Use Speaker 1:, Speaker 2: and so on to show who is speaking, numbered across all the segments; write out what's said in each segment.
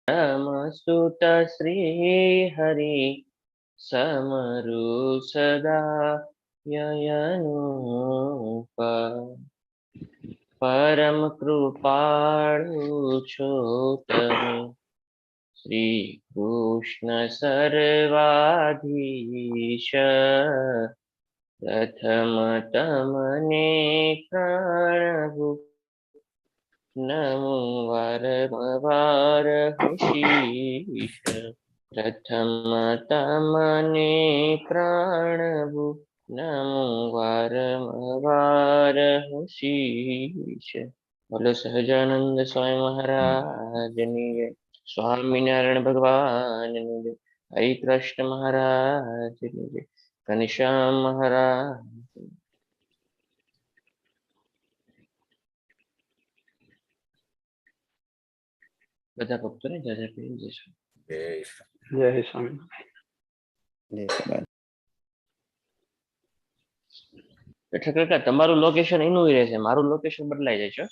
Speaker 1: सुत श्री हरि समरु सदा ययनुप परम कृपाळु છો તમે श्री कृष्ण सर्वाधीश प्रथम तमने प्रणभु नमो वारंवार शीश प्रथम तमने प्राणभु नमो वारंवार शीश। बोलो सहजानंद स्वामी महाराज ની જય, સ્વામિનારાયણ ભગવાન ની જય, હરિ કૃષ્ણ મહારાજ ની જય, ઘનશ્યામ મહારાજ બધા ભક્તોને જય જય પીર જય શ્રી
Speaker 2: જય સ્વામી.
Speaker 1: કાકા તમારું લોકેશન એનું રહેશે, મારું લોકેશન બદલાઈ જાય છે.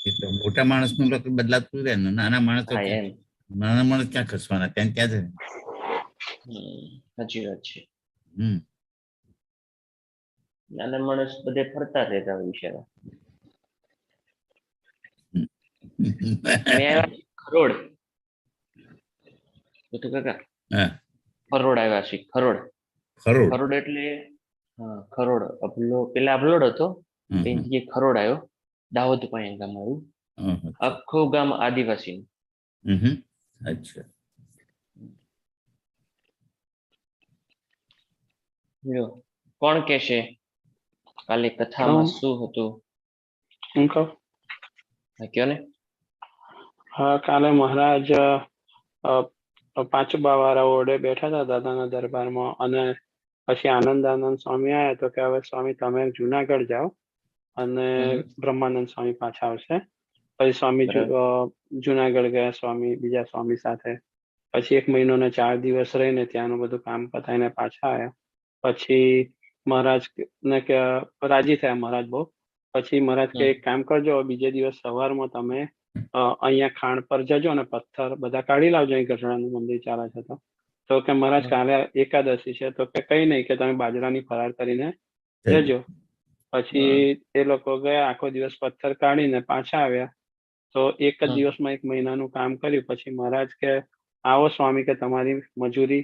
Speaker 3: એ તો મોટા માણસ નું લોકો બદલાતું રહે ને, નાના માણસ તો
Speaker 1: હા એમ
Speaker 3: નાના માણસ ક્યાં ખસવાના, ત્યાં ત્યાં છે.
Speaker 1: સાચી વાત છે.
Speaker 3: હમ
Speaker 1: નાના માણસ બધે ફરતા રહેતા હોય છે. મેં આવ્યા ખરોડ તો કાકા
Speaker 3: હા
Speaker 1: ખરોડ આવ્યા છે. ખરોડ
Speaker 3: ખરોડ
Speaker 1: ખરોડ એટલે હા ખરોડ પેલા અબલોડ હતો, એ જગ્યાએ ખરોડ આવ્યો. દાહોદ પાસે ગામ આવ્યું, આખું ગામ આદિવાસી.
Speaker 3: અચ્છા
Speaker 1: કોણ કે છે કાલે કથામાં શું હતું?
Speaker 2: હું કહું?
Speaker 1: કયો ને.
Speaker 2: હા, કાલે મહારાજ પાંચબા વાળા ઓરડે બેઠા હતા દાદાના દરબારમાં, અને પછી આનંદાનંદ સ્વામી આવ્યા તો કે હવે સ્વામી તમે જુનાગઢ જાઓ અને બ્રહ્માનંદ સ્વામી પાછા આવશે. પછી સ્વામી જુનાગઢ ગયા, સ્વામી બીજા સ્વામી સાથે. પછી 1 મહિનો ને 4 દિવસ રહીને ત્યાંનું બધું કામ પતાવીને પાછા આવ્યા. પછી મહારાજ ને કે રાજી થયા મહારાજ બહુ. પછી મહારાજ કે એક કામ કરજો, બીજે દિવસ સવારમાં તમે અહીંયા ખાણ પર જજો અને પથ્થર બધા કાઢી લાવજો, અહીં ગઢડાનું મંદિર ચાલે છે તો કે મહારાજ કાલે એકાદશી છે તો કે કઈ નહીં, કે તમે બાજરાની ફરાર કરીને જજો. પછી એ લોકો ગયા, આખો દિવસ પથ્થર કાઢીને પાછા આવ્યા. તો એક જ દિવસમાં 1 મહિનાનું કામ કર્યું. પછી મહારાજ કે આવો સ્વામી, કે તમારી મજૂરી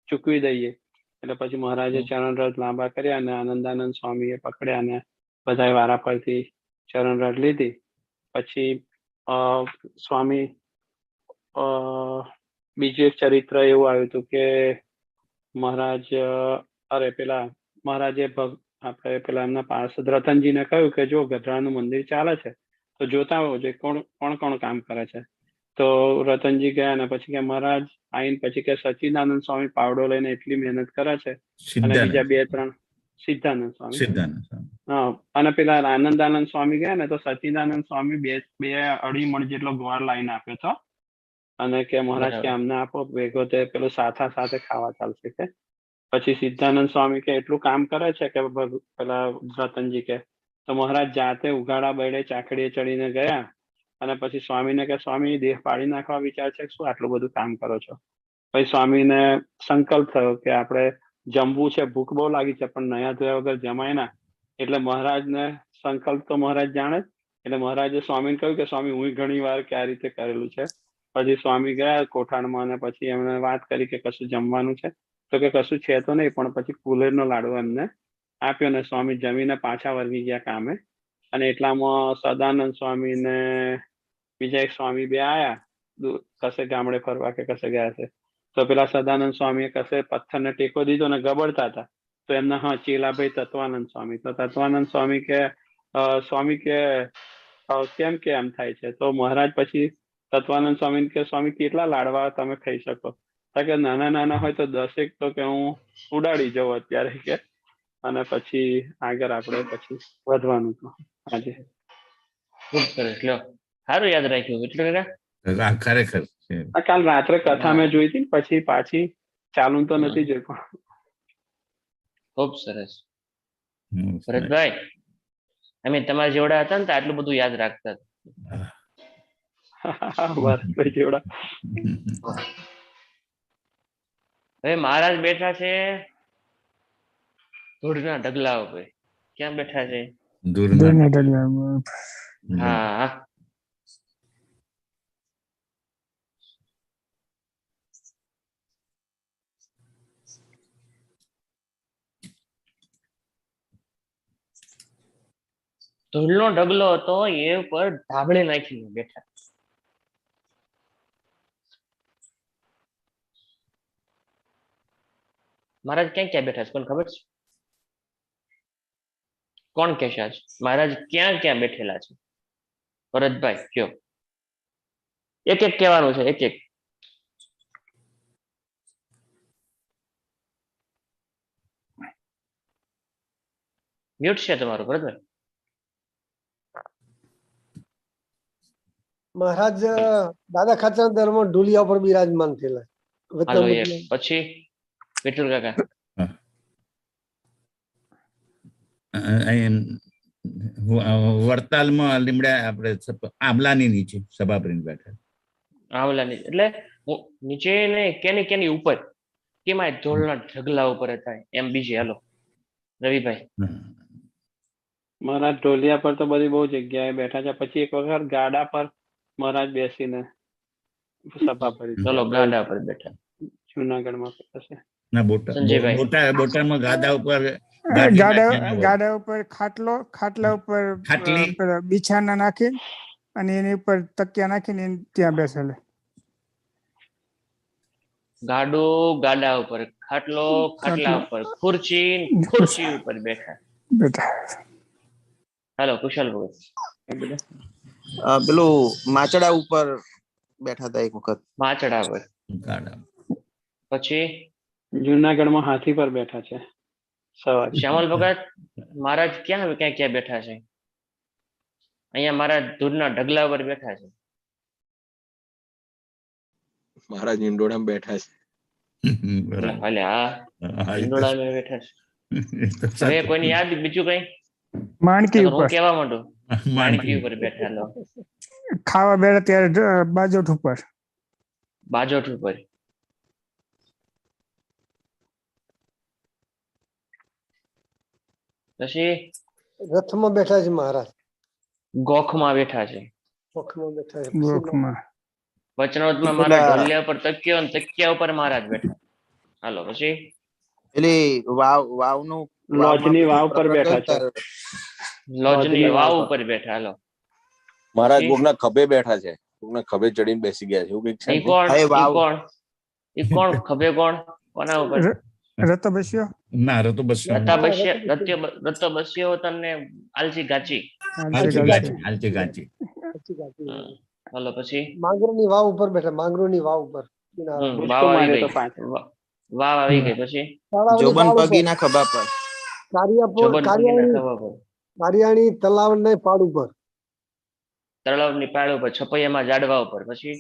Speaker 2: ચૂકવી દઈએ. એટલે પછી મહારાજે ચરણરજ લાંબા કર્યા અને આનંદાનંદ સ્વામીએ પકડ્યા અને બધા વારા પરથી ચરણરજ લીધી. પછી સ્વામી બીજું એક ચરિત્ર એવું આવ્યું હતું કે મહારાજ મહારાજે આપણે પેલા એમના પાર્ષદ રતનજીને કહ્યું કે જો ગઢડાનું મંદિર ચાલે છે તો જોતા આવજો કોણ કોણ કામ કરે છે. તો રતનજી ગયા અને પછી કે મહારાજ આવીને પછી કે સચ્ચિદાનંદ સ્વામી પાવડો લઈને એટલી મહેનત કરે છે, અને બીજા 2-3 સિદ્ધાનંદ સ્વામી. હા, અને પેલા આનંદાનંદ સ્વામી ગયા ને તો સચ્ચિદાનંદ સ્વામી 2-2.5 મણ જેટલો ગોળ લાવીને આપ્યો હતો, અને કે મહારાજ કે અમને આપો ભેગો, તે પેલું સાથે ખાવા ચાલશે કે. પછી સિદ્ધાનંદ સ્વામી કે એટલું કામ કરે છે કે પેલા રતનજી કે, તો મહારાજ જાતે ઉઘાડા બળે ચાકડીએ ચડીને ગયા અને પછી સ્વામીને કે સ્વામી દેહ પાડી નાખવા વિચાર છે, શું આટલું બધું કામ કરો છો? પછી સ્વામીને સંકલ્પ થયો કે આપણે જમવું છે, ભૂખ બહુ લાગી છે, પણ નયા ધોયા વગર જમાય ના. એટલે મહારાજને સંકલ્પ તો મહારાજ જાણે જ. એટલે મહારાજે સ્વામીને કહ્યું કે સ્વામી હું ઘણી વાર કે આ રીતે કરેલું છે. પછી સ્વામી ગયા કોઠાણમાં અને પછી એમણે વાત કરી કે કશું જમવાનું છે, તો કે કશું છે તો નહીં, પણ પછી કુલેરનો લાડવો એમને આપ્યો અને સ્વામી જમીને પાછા વળગી ગયા કામે. અને એટલામાં સદાનંદ સ્વામી ને બીજા એક સ્વામી બે આયા, કશે ગામડે ફરવા કે કશે ગયા છે. તો પેલા સદાનંદ સ્વામીએ કશે પથ્થરને ટેકો દીધો અને ગબડતા હતા. તો એમના ચેલાભાઈ તત્વાનંદ સ્વામી. તો તત્વાનંદ સ્વામી કે સ્વામી કે કેમ કે એમ થાય છે? તો મહારાજ પછી તત્વાનંદ સ્વામી કે સ્વામી કેટલા લાડવા તમે ખાઈ શકો? કે નાના હોય તો 10 તો કે હું ઉડાડી જાઉં અત્યારે કે. અને પછી આગળ આપણે પછી વધવાનું હતું આજે.
Speaker 1: ખૂબ સરસ, લ્યો સારું યાદ રાખ્યું. એટલે
Speaker 3: ખરેખર
Speaker 2: કાલ રાત્રે કથા મેં જોઈ હતી, પછી પાછી ચાલુ તો નથી જોઈ પણ.
Speaker 1: ખૂબ સરસ ભરતભાઈ, અમે તમારા જેવડા હતા ને તો આટલું બધું યાદ રાખતા હતા.
Speaker 2: બસ ભાઈ જેવડા.
Speaker 1: હવે મહારાજ બેઠા છે ધૂળના ઢગલા ઉપર. ક્યાં બેઠા છે?
Speaker 3: દૂરના
Speaker 1: હા, ધૂળનો ઢગલો હતો એ ઉપર ધાબળે નાખીને બેઠા. મહારાજ ક્યાં ક્યાં બેઠા છે કોને ખબર છે? કોણ કહેશે આજ મહારાજ ક્યાં ક્યાં બેઠેલા છે? ભરતભાઈ કયો. એક એક કહેવાનું છે, એક એક. મ્યુટ છે તમારું ભરતભાઈ.
Speaker 4: મહારાજ દાદા ખાચર દરમાં ઢોલિયા પર બિરાજમાન થયેલા.
Speaker 1: હાલો એક. પછી વિઠ્ઠલ કાકા.
Speaker 3: વડતાલમાં લીમડા આપણે આંબલાની નીચે સભા કરીને બેઠા.
Speaker 1: આંવલાની એટલે નીચે ને કેની કેની ઉપર કેમાં ધોળના ઢગલા ઉપર હતા એમ બીજે. હાલો રવિભાઈ.
Speaker 2: મહારાજ ઢોલિયા પર તો બધી બહુ જગ્યાએ બેઠા છે. પછી એક વખત ગાડા પર મહારાજ બેસીને સભા ભરી છે.
Speaker 1: ચલો ગાડા પર બેઠા.
Speaker 2: જુનાગઢમાં છે.
Speaker 3: ના
Speaker 1: સંજયભાઈ.
Speaker 3: બોટાદમાં ગાદા ઉપર
Speaker 5: ગાડા ઉપર ખાટલા ઉપર
Speaker 3: ખાટલી
Speaker 5: પેલા બિછાના નાખી અને એની ઉપર તકિયા નાખીને ત્યાં બેસેલા.
Speaker 1: ગાડો ગાડા ઉપર, ખાટલો ખાટલા ઉપર, ખુરચી ઉપર બેઠા. હાલો કુશલ ભગત.
Speaker 6: પેલું માચડા ઉપર બેઠા હતા એક વખત.
Speaker 1: માચડા પર.
Speaker 3: ગાડા.
Speaker 1: પછી
Speaker 2: જુનાગઢમાં હાથી પર બેઠા છે સવારે.
Speaker 1: શ્યામલ ભગત મહારાજ ક્યાં ક્યાં ક્યાં બેઠા છે? અહીંયા મહારાજ ધૂળના ઢગલા પર બેઠા છે.
Speaker 6: મહારાજ ઈંડોળામાં બેઠા છે.
Speaker 1: હાલે હા ઈંડોળામાં બેઠા છે. હવે કોઈને યાદ બીજું કઈ?
Speaker 5: માણકી
Speaker 1: હું
Speaker 5: ઉપર
Speaker 1: કેવા માંડું. માણકી ઉપર બેઠા. લો
Speaker 5: ખાવા બેઠા ત્યારે બાજોઠ ઉપર.
Speaker 1: બાજોઠ ઉપર. પછી
Speaker 4: રથમાં બેઠા છે મહારાજ.
Speaker 1: ગોખમાં બેઠા છે.
Speaker 4: ગોખમાં બેઠા છે.
Speaker 5: ગોખમાં.
Speaker 1: વચનાવતમાં મારા ઢોલિયા પર તકિયો અને તકિયા ઉપર મહારાજ બેઠા. હાલો પછી
Speaker 6: પેલી વાવનું
Speaker 2: લોજની વાવ પર બેઠા છે.
Speaker 1: લોજની વાવ ઉપર બેઠા. હાલો
Speaker 7: મહારાજ કોકના ખભે બેઠા છે. કોકના ખભે ચડીને બેસી ગયા છે. એવું કઈક છે.
Speaker 1: ઈ કોણ ખભે કોણ? કોના ઉપર?
Speaker 5: રતો બસ્યો.
Speaker 3: ના રતો બસ
Speaker 1: રતો બસ્યો તને આલસી ગાચી.
Speaker 3: હાલચી ગાંચી.
Speaker 1: હાલો પછી
Speaker 4: માંગરોની વાવ ઉપર બેઠા. માંગરોની વાવ ઉપર.
Speaker 1: વાવ આવી ગઈ. વાવ આવી ગઈ. પછી
Speaker 6: જોબન પગીના ખભા પર.
Speaker 4: કારિયાણી તલાવ ને પાડ ઉપર.
Speaker 1: તળાવની પાળ ઉપર, છપૈયામાં ઝાડવા ઉપર. પછી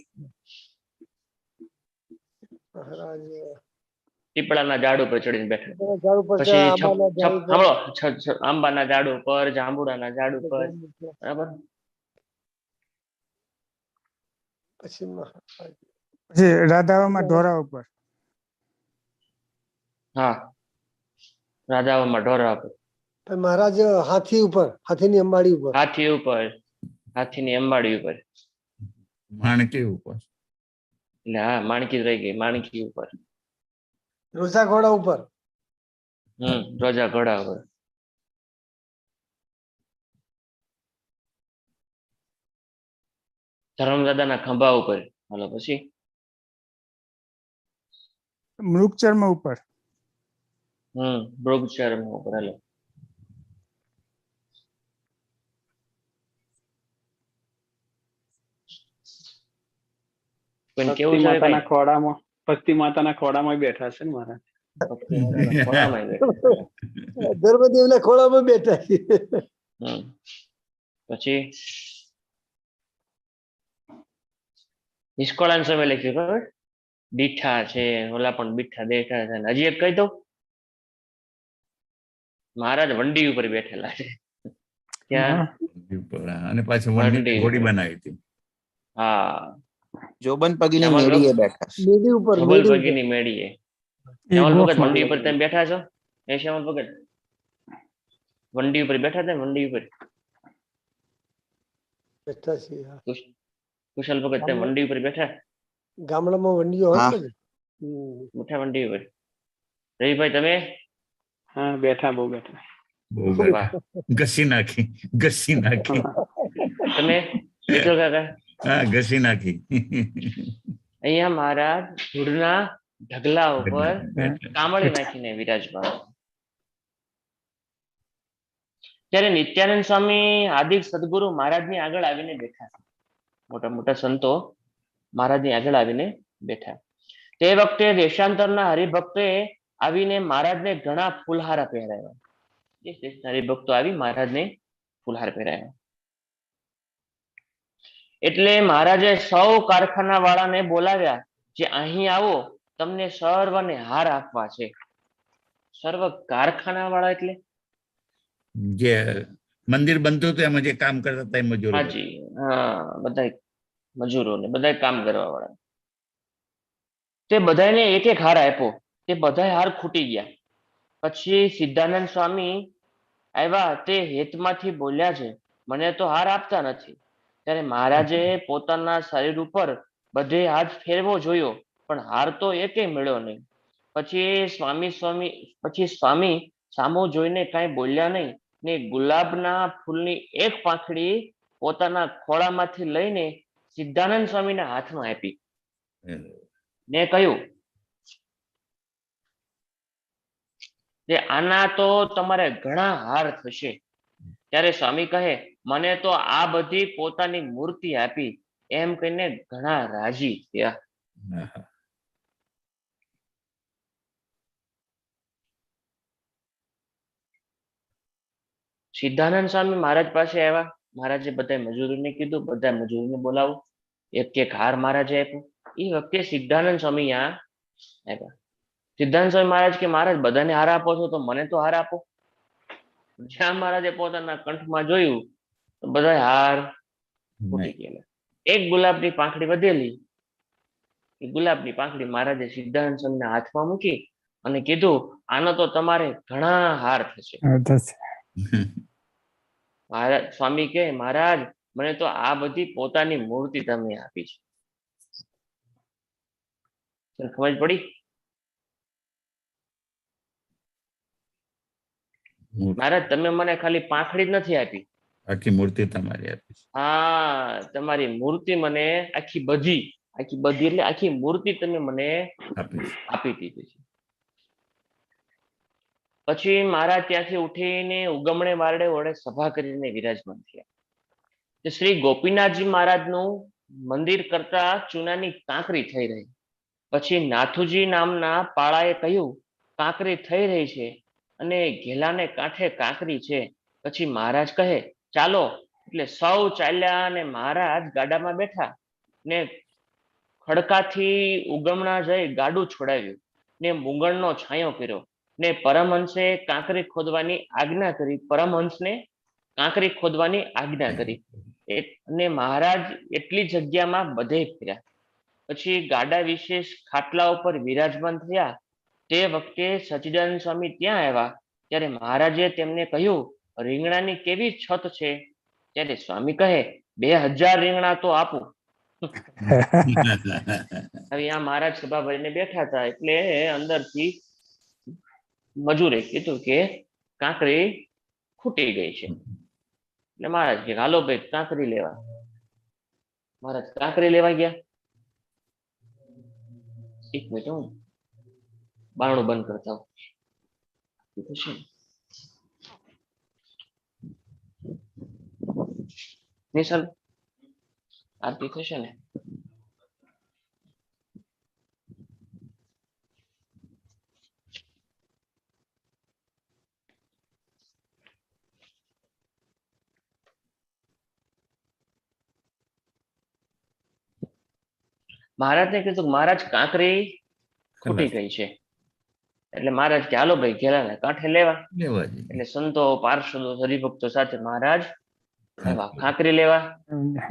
Speaker 1: પીપળાના ઝાડ ઉપર ચડીને બેઠા. પછી આંબાના ઝાડ ઉપર, જાંબુડાના ઝાડ ઉપર. બરાબર.
Speaker 5: પછી રાધાવામાં ઢોરા ઉપર.
Speaker 1: હા રાધાવામાં ઢોરા ઉપર.
Speaker 4: મહારાજ હાથી ઉપર, હાથીની અંબાડી ઉપર.
Speaker 1: હાથી ઉપર, હાથીની અંબાડી ઉપર.
Speaker 3: માણકી ઉપર.
Speaker 1: એટલે હા માણકી રહી ગઈ. માણકી ઉપર.
Speaker 4: રોજા ઘોડા ઉપર.
Speaker 1: રોજા ઘોડા ઉપર. ધર્મદાદાના ખંભા ઉપર. હાલો પછી
Speaker 5: મૃગચર્મ ઉપર.
Speaker 1: મૃગચર્મ ઉપર. હાલો
Speaker 2: ભક્તિ માતાના ખોડામાં, ભક્તિ માતાના ખોડામાં બેઠા છે ને મહારાજ.
Speaker 4: ધર્મદેવના ખોળામાં બેઠા છે.
Speaker 1: પછી નિષ્કોળાન સમય લખ્યું ખબર? બીઠા છે. ઓલા પણ બીઠા બેઠા છે. હજી એક કહી દઉં. મહારાજ વંડી ઉપર બેઠેલા છે. ત્યાં
Speaker 3: અને પાછી વંડી ઘોડી બનાવી હતી.
Speaker 1: હા,
Speaker 6: જોબન પગીની
Speaker 1: શ્યામલ
Speaker 6: મેડીએ બેઠા છે.
Speaker 4: મેડી ઉપર
Speaker 1: ધવલ
Speaker 4: મેડી ઉપર.
Speaker 1: ભગીની મેળીએ.
Speaker 5: એ
Speaker 1: શ્યામલ ભગત
Speaker 5: ગોખમાં.
Speaker 1: વંડી ઉપર તમે બેઠા છો? એ શ્યામલ ભગત વંડી ઉપર બેઠા હતા? વંડી ઉપર
Speaker 4: બેઠા છીએ હા.
Speaker 1: કુશલ ભગત તમે વંડી ઉપર બેઠા?
Speaker 4: ગામડામાં વંડીઓ હોય
Speaker 6: હા.
Speaker 4: છે ને.
Speaker 1: બેઠા વંડી ઉપર? રવિભાઈ તમે?
Speaker 2: હા, બેઠા, બહુ બેઠા.
Speaker 3: બહુ
Speaker 1: વાહ.
Speaker 3: ઘસી નાખી.
Speaker 1: તમે વિઠ્ઠલ કાકા?
Speaker 3: હા, ઘસી નાખી.
Speaker 1: અહીંયા મહારાજ ધૂળના ઢગલા ઉપર કામળી નાખીને વિરાજમાન. ત્યારે નિત્યાનંદ સ્વામી આદિ સદગુરુ મહારાજની આગળ આવીને બેઠા. મોટા મોટા સંતો મહારાજની આગળ આવીને બેઠા. તે વખતે દેશાંતરના હરિભક્તોએ આવીને મહારાજને ઘણા ફૂલહાર પહેરાવ્યા. હરિભક્તો આવી મહારાજને ફૂલહાર પહેરાવ્યા. એટલે મહારાજે સૌ કારખાના વાળાને બોલાવ્યા, જે અહીં આવો, તમને સર્વને હાર આપવા છે. સર્વ કારખાના વાળા એટલે
Speaker 3: જે મંદિર બનતું હતું એમાં જે કામ કરતા હતા એ મજૂરો.
Speaker 1: હાજી, હા, બધા મજૂરો ને બધા કામ કરવા વાળા. તે બધાને એક એક હાર આપ્યો. તે બધા હાર ખૂટી ગયા. પછી સિદ્ધાનંદ સ્વામી આવ્યા. તે હેતમાંથી બોલ્યા છે, મને તો હાર આપતા નથી. ત્યારે મહારાજે પોતાના શરીર ઉપર બધે હાથ ફેરવો જોયો, પણ હાર તો એકે મળ્યો નહીં. પછી સ્વામી સામું જોઈને કાંઈ બોલ્યા નહીં, ને ગુલાબના ફૂલની એક પાંખડી પોતાના ખોળામાંથી લઈને સિદ્ધાનંદ સ્વામીના હાથમાં આપી ને કહ્યું કે આના તો તમારે ઘણા હાર થશે. ત્યારે સ્વામી કહે, મને તો આ બધી પોતાની મૂર્તિ આપી, એમ કહીને ઘણા રાજી થયા. સિદ્ધાનંદ સ્વામી મહારાજ પાસે આવ્યા. મહારાજે બધા મજૂરોને કીધું, બધા મજૂરોને બોલાવો. એક એક હાર મહારાજે આપ્યો. એ વખતે સિદ્ધાનંદ સ્વામી ત્યાં આવ્યા. સિદ્ધાનંદ સ્વામી મહારાજ કે, મહારાજ બધાને હાર આપો છો, તો મને તો હાર આપો. જ્યાં મહારાજે પોતાના કંઠમાં જોયું તો બધા હાર ફૂટી ગયેલા. એક ગુલાબની પાંખડી વધેલી. એ ગુલાબની પાંખડી મહારાજે સિદ્ધાનંદ સ્વામીના હાથમાં મૂકી અને કીધું, આનો તો તમારે ઘણા હાર થશે. મહારાજ સ્વામી કે, મહારાજ મને તો આ બધી પોતાની મૂર્તિ તમે આપી છે. સમજ પડી? મહારાજ તમે મને ખાલી પાંખડી જ નથી આપી,
Speaker 3: આખી મૂર્તિ તમારી આપી છે.
Speaker 1: હા, તમારી મૂર્તિ મને આખી બધી એટલે આખી મૂર્તિ તમે મને આપી દીધી છે. પછી મહારાજ ત્યાંથી ઉઠીને ઉગમણે વારડે વડે સભા કરીને વિરાજમાન થયા. શ્રી ગોપીનાથજી મહારાજનું મંદિર કરતા ચૂનાની કાંકરી થઈ રહી. પછી નાથુજી નામના પાળાએ કહ્યું, કાંકરી થઈ રહી છે અને ઘેલાને કાંઠે કાંકરી છે. પછી મહારાજ કહે, ચાલો. એટલે સૌ ચાલ્યા અને મહારાજ ગાડામાં બેઠા ને ખડકાથી ઉગમણા જઈ ગાડું છોડાવ્યું ને મુંગળનો છાંયો કર્યો ને પરમહંસે કાંકરી ખોદવાની આજ્ઞા કરી. પરમહંસને કાંકરી ખોદવાની આજ્ઞા કરી અને મહારાજ એટલી જગ્યામાં બધે ફર્યા. પછી ગાડા વિશેષ ખાટલા ઉપર વિરાજમાન થયા. તે વખતે સચ્ચિદાનંદ સ્વામી ત્યાં આવ્યા. ત્યારે મહારાજે તેમને કહ્યું, રીંગણાની કેવી છત છે? ત્યારે સ્વામી કહે, 2000 રીંગણા તો આપું. હવે આ મહારાજ સભા ભરીને બેઠા હતા. એટલે અંદરથી મજૂરે કીધું કે કાંકરી ખૂટી ગઈ છે. એટલે મહારાજ કે, હાલો ભાઈ કાંકરી લેવા. મહારાજ કાંકરી લેવા ગયા. એક મિનિટ, હું બારણું બંધ કરતા હું. નિશાલ આરતી થશે ને? મહારાજને કીધું, મહારાજ કાંકરી ખૂટી ગઈ છે. એટલે મહારાજ કે, હાલો ભાઈ ઘેલાને કાંઠે લેવા. એટલે સંતો પાર્ષદો હરિભક્તો સાથે મહારાજ આવ્યા ખાંકરી લેવા.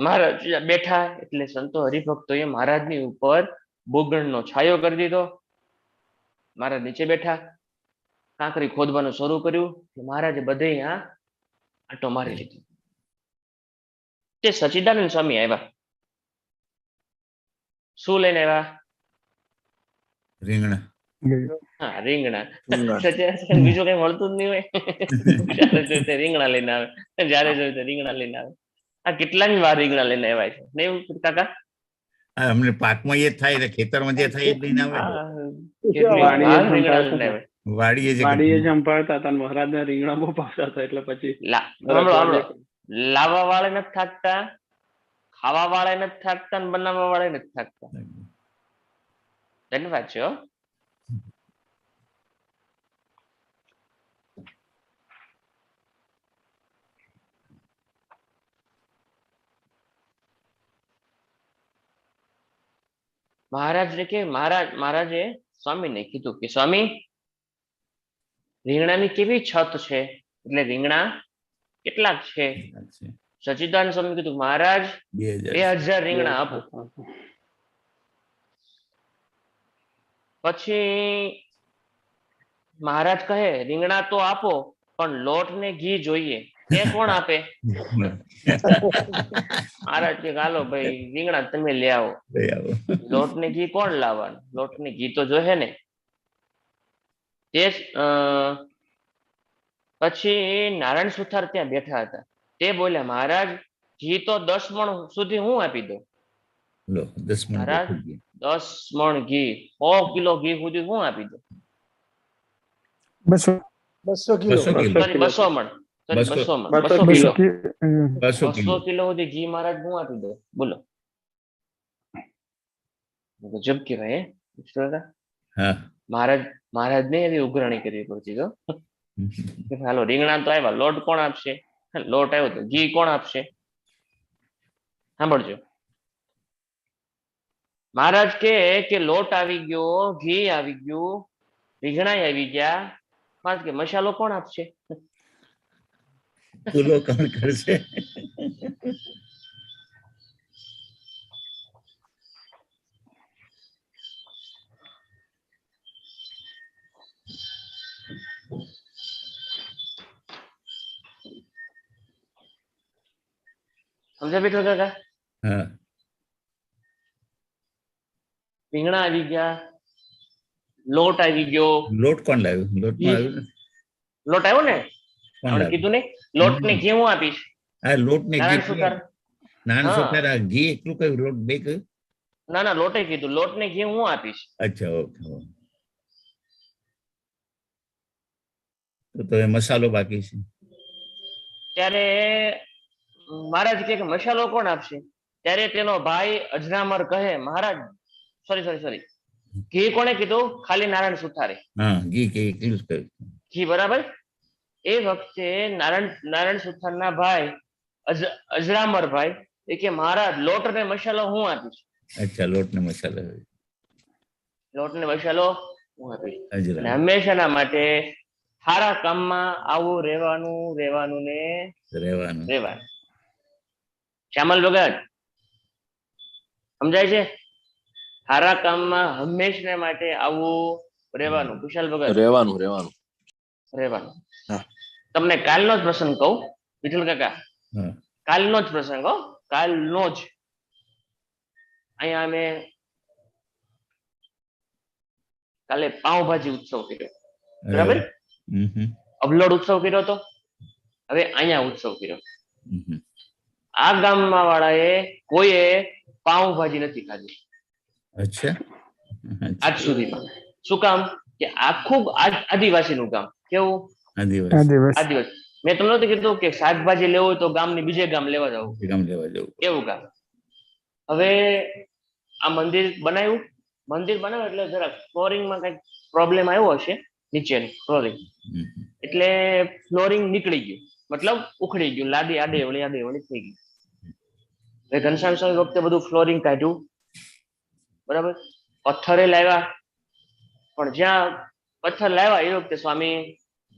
Speaker 1: મહારાજ બેઠા એટલે સંતો હરિભક્તોએ મહારાજની ઉપર બોગણનો છાયો કરી દીધો. મહારાજ નીચે બેઠા, કાંકરી ખોદવાનું શરૂ કર્યું. મહારાજે બધે અહીંયા આંટો મારી લીધો. તે સચ્ચિદાનંદ સ્વામી આવ્યા. શું લઈને આવ્યા?
Speaker 3: રીંગણા.
Speaker 1: હા, રીંગણા.
Speaker 6: રીંગણ.
Speaker 1: સચ્ચિદાનંદ બીજું કઈ મળતું જ નહીં હોય. જ્યારે જોયું તે રીંગણા લઈને આવે, જ્યારે જોયું તે રીંગણા લઈને આવે. આ કેટલાની વાર રીંગણા લઈને આવ્યા છે નહીં કાકા?
Speaker 3: હા, અમને પાકમાં એ જ થાય એટલે ખેતરમાં જે થાય એ જ લઈને આવે.
Speaker 1: હા, કેટલી વાર રીંગણા લઈને આવે.
Speaker 3: વાડીએ જે
Speaker 2: વાડીએ જ સંભાળતા હતા અને મહારાજને રીંગણા બહુ ભાવતા હતા એટલે પછી
Speaker 1: સાંભળો, લાવવા વાળા નથી થાકતા, ખાવા વાળા નથી થાકતા, ને બનાવવા વાળા નથી થાકતા. ધન્યવાદ છે હો. મહારાજે સ્વામીને કીધું કે સ્વામી, રીંગણાની કેવી છત છે, એટલે રીંગણા કેટલાક છે? સચ્ચિદાનંદ સ્વામી કીધું મહારાજ 2000 રીંગણા આપો. પછી મહારાજ કહે રીંગણા તો આપો પણ લોટ ને ઘી જોઈએ, એ કોણ આપે? મહારાજ કે હાલો ભાઈ રીંગણા તમે લઈ આવો. લોટ ને ઘી કોણ લાવવાનું? લોટ ને ઘી તો જોહે ને. તે પછી નારાયણ સુથાર ત્યાં બેઠા હતા. તે બોલ્યા મહારાજ ઘી તો 10 મણ સુધી હું આપી દઉં. મહારાજ 10 મણ ઘી, 100 કિલો ઘી સુધી હું આપી દઉં.
Speaker 5: 200
Speaker 4: કિલો.
Speaker 1: સોરી 200 મણ, 200 મણ, 200 કિલો, 200 કિલો સુધી ઘી મહારાજ હું આપી દઉં. બોલો, ગજબ કહેવાય. મહારાજ ને એવી ઉઘરાણી કરવી પડતી તો. હાલો રીંગણા તો આવ્યા, લોટ કોણ આપશે? લોટ આવ્યો તો ઘી કોણ આપશે? સાંભળજો, મહારાજ કે લોટ આવી ગયો, ઘી આવી ગયું, રીંગણા આવી ગયા, મહારાજ કે મસાલો કોણ આપશે?
Speaker 3: ચૂલો કોણ કરશે?
Speaker 1: સમજા બેઠો કાકા? રીંગણા આવી ગયા, લોટ આવી ગયો.
Speaker 3: લોટ કોણ લાવ્યું?
Speaker 1: લોટ આવ્યો ને, કીધું ને લોટ ને ઘી હું આપીશ.
Speaker 3: હા, લોટ ને ઘી. નારાયણ
Speaker 1: હા.
Speaker 3: સુથાર ઘી એકલું કયું, લોટ બે કયું?
Speaker 1: ના લોટે કીધું લોટ ને ઘી હું આપીશ.
Speaker 3: અચ્છા, ઓકે. તો એ મસાલો બાકી છે.
Speaker 1: ત્યારે મહારાજ કે મસાલો કોણ આપશે? ત્યારે તેનો ભાઈ અજરામર કહે મહારાજ સોરી ઘી કોણે કીધું? ખાલી નારાયણ સુથારે.
Speaker 3: હા, ઘી કે એકલું જ કયું.
Speaker 1: ઘી બરાબર. એ વખતે નારાયણ સુથારના ભાઈ અજરામર ભાઈ એ કે મહારાજ લોટ ને મસાલો હું આપીશ.
Speaker 3: અચ્છા, લોટ ને મસાલો.
Speaker 1: લોટ ને મસાલો હું આપીશ.
Speaker 3: અજરામર.
Speaker 1: અને હંમેશાના માટે સારા કામમાં આવું રહેવાનું ને રહેવાનું. શ્યામલ ભગત સમજાય છે? સારા કામમાં હંમેશા માટે આવું રહેવાનું. કુશાલ ભગત
Speaker 7: રહેવાનું.
Speaker 1: હા. તમને કાલનો જ પ્રસંગ કહું વિઠ્ઠલ કાકા,
Speaker 3: હા.
Speaker 1: કાલનો જ પ્રસંગ હો, કાલનો જ. અહીંયા અમે કાલે પાવભાજી ઉત્સવ કર્યો, બરાબર? અબલોડ ઉત્સવ કર્યો હતો. હવે અહીંયા ઉત્સવ કર્યો. આ ગામમાં વાળાએ કોઈએ પાવભાજી નથી ખાધી.
Speaker 3: અચ્છા.
Speaker 1: આજ સુધીમાં. શું કામ? કે આખું આદિવાસીનું ગામ. કેવું? આદિવાસી. મેં તમને નતું કીધું કે શાકભાજી લેવું હોય તો ગામની બીજે ગામ લેવા જવું, એવું ગામ. હવે આ મંદિર બનાવ્યું એટલે જરાક ફ્લોરિંગમાં કઈક પ્રોબ્લેમ આવ્યો હશે, નીચેનું ફ્લોરિંગ. એટલે ફ્લોરિંગ નીકળી ગયું, મતલબ ઉખડી ગયું, લાદી આડે વળી થઈ ગઈ. હવે ઘનશ્યામ સ્વામી વખતે બધું ફ્લોરિંગ કાઢ્યું, બરાબર. પથ્થરે લાવ્યા, પણ જ્યાં પથ્થર લાવ્યા એ વખતે સ્વામી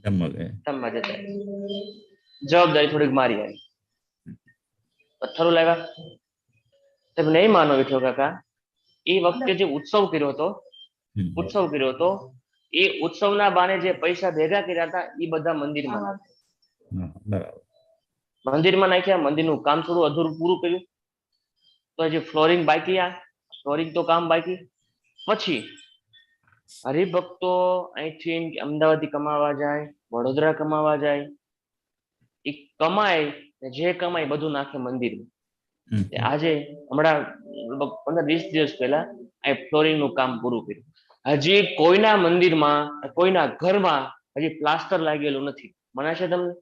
Speaker 1: જમવા જતા. જવાબદારી થોડીક મારી આવી. પથ્થરો લાવ્યા. તમે નહીં માનો વિઠ્ઠલ કાકા, એ વખતે જે ઉત્સવ કર્યો હતો, એ ઉત્સવના બાને જે પૈસા ભેગા કર્યા હતા એ બધા મંદિરમાં નાખ્યા.
Speaker 3: બરાબર.
Speaker 1: મંદિરમાં નાખ્યા. મંદિરનું કામ થોડું અધૂરું પૂરું કર્યું. તો હજી ફ્લોરિંગ બાકી, ફ્લોરિંગ તો કામ બાકી. પછી હરિભક્તો અહીંથી અમદાવાદથી કમાવા જાય, વડોદરા કમાવા જાય, એ કમાય, જે કમાય બધું નાખે મંદિરમાં. આજે હમણાં 15-20 દિવસ પહેલા આ ફ્લોરિંગ નું કામ પૂરું કર્યું. હજી કોઈના મંદિરમાં, કોઈના ઘરમાં હજી પ્લાસ્ટર લાગેલું નથી. મને છે તમને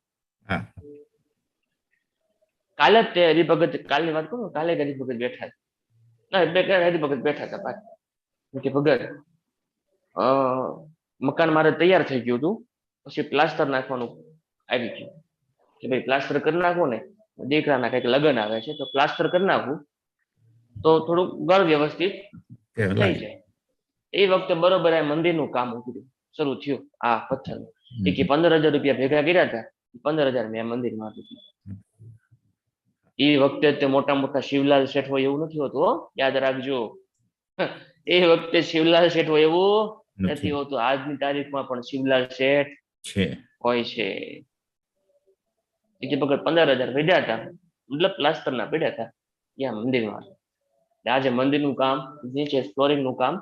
Speaker 1: કાલે જ તે હરિભગત, કાલની વાત કરું, કાલે જ હરિભગત બેઠા હરિભગત બેઠા હતા પાછા કે ભગત મકાન મારે તૈયાર થઈ ગયું હતું, પછી પ્લાસ્ટર નાખવાનું આવી ગયું કે ભાઈ પ્લાસ્ટર કરી નાખો ને, દીકરાના કઈક લગ્ન આવે છે તો પ્લાસ્ટર કરી નાખવું તો થોડુંક ઘર વ્યવસ્થિત થઈ જાય. એ વખતે બરોબર આ મંદિરનું કામ ઉતર્યું, શરૂ થયું. આ પથ્થર કે 15,000 રૂપિયા ભેગા કર્યા હતા, 15,000 મેં મંદિરમાં આપ્યું. એ વખતે તે મોટા મોટા શિવલાલ શેઠ હોય એવું નથી હોતું, યાદ રાખજો. એ વખતે શિવલાલ શેઠ હોય એવું નથી હોતું. આજની તારીખમાં પણ શિવલાલ શેઠ હોય છે. બીજી વખત 15,000 પડ્યા હતા, મતલબ પ્લાસ્ટર ના પડ્યા હતા ત્યાં મંદિરમાં. આજે મંદિરનું કામ જે છે, ફ્લોરિંગ નું કામ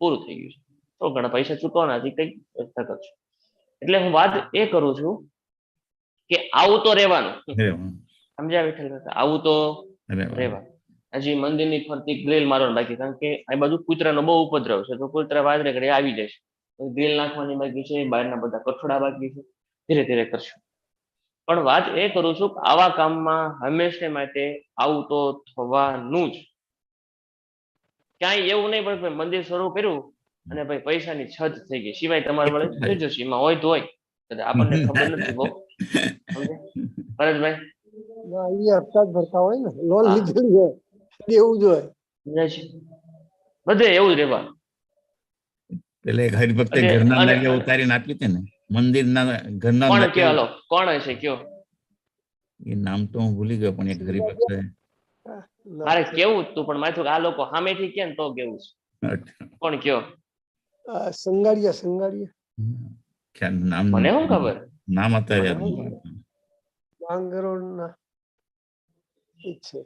Speaker 1: પૂરું થઈ ગયું છે. તો ઘણા પૈસા ચૂકવવાના કઈ વ્યવસ્થા કરજો. એટલે હું વાત એ કરું છું કે આવું તો રહેવાનું, સમજ્યા વિઠ્ઠલ કાકા? આવું તો રહેવાનું. હજી મંદિરની ફરતી ગ્રીલ મારવાનું બાકી, કારણ કે આ બાજુ કૂતરાનો બહુ ઉપદ્રવ છે, તો કૂતરા વાદરે ઘડી આવી જશે. ગ્રીલ નાખવાની બાકી છે, બહારના બધા કઠોડા બાકી છે, ધીરે ધીરે કરશું. પણ વાત એ કરું છું કે આવા કામમાં હંમેશા માટે આવું તો થવાનું જ. ક્યાંય એવું નહીં પણ મંદિર શરૂ કર્યું અને ભાઈ પૈસાની છત થઈ ગઈ, સિવાય તમારે વડે થઈ જશે. એમાં હોય તો હોય, આપણને ખબર નથી બહુ. પરેશભાઈ
Speaker 4: હપ્તા જ ભરતા હોય ને, લોન લીધેલી હોય એવું જ હોય,
Speaker 1: બધે એવું જ રહેવાનું.
Speaker 3: એટલે હરિભક્તે ઘરના નળિયા ઉતારીને આપી હતી ને, મંદિરના ઘરના.
Speaker 1: કોણ કયો? હાલો, કોણ હશે કયો?
Speaker 3: એ નામ તો હું ભૂલી ગયો, પણ એક હરિભક્ત
Speaker 1: મારે કેવું તું, પણ માથું આ લોકો સામેથી કે તો કેવું છે. કોણ કયો?
Speaker 4: સંગાડિયા.
Speaker 3: નામ
Speaker 1: મને શું ખબર,
Speaker 3: નામ અત્યારે
Speaker 4: માંગરોળના છે.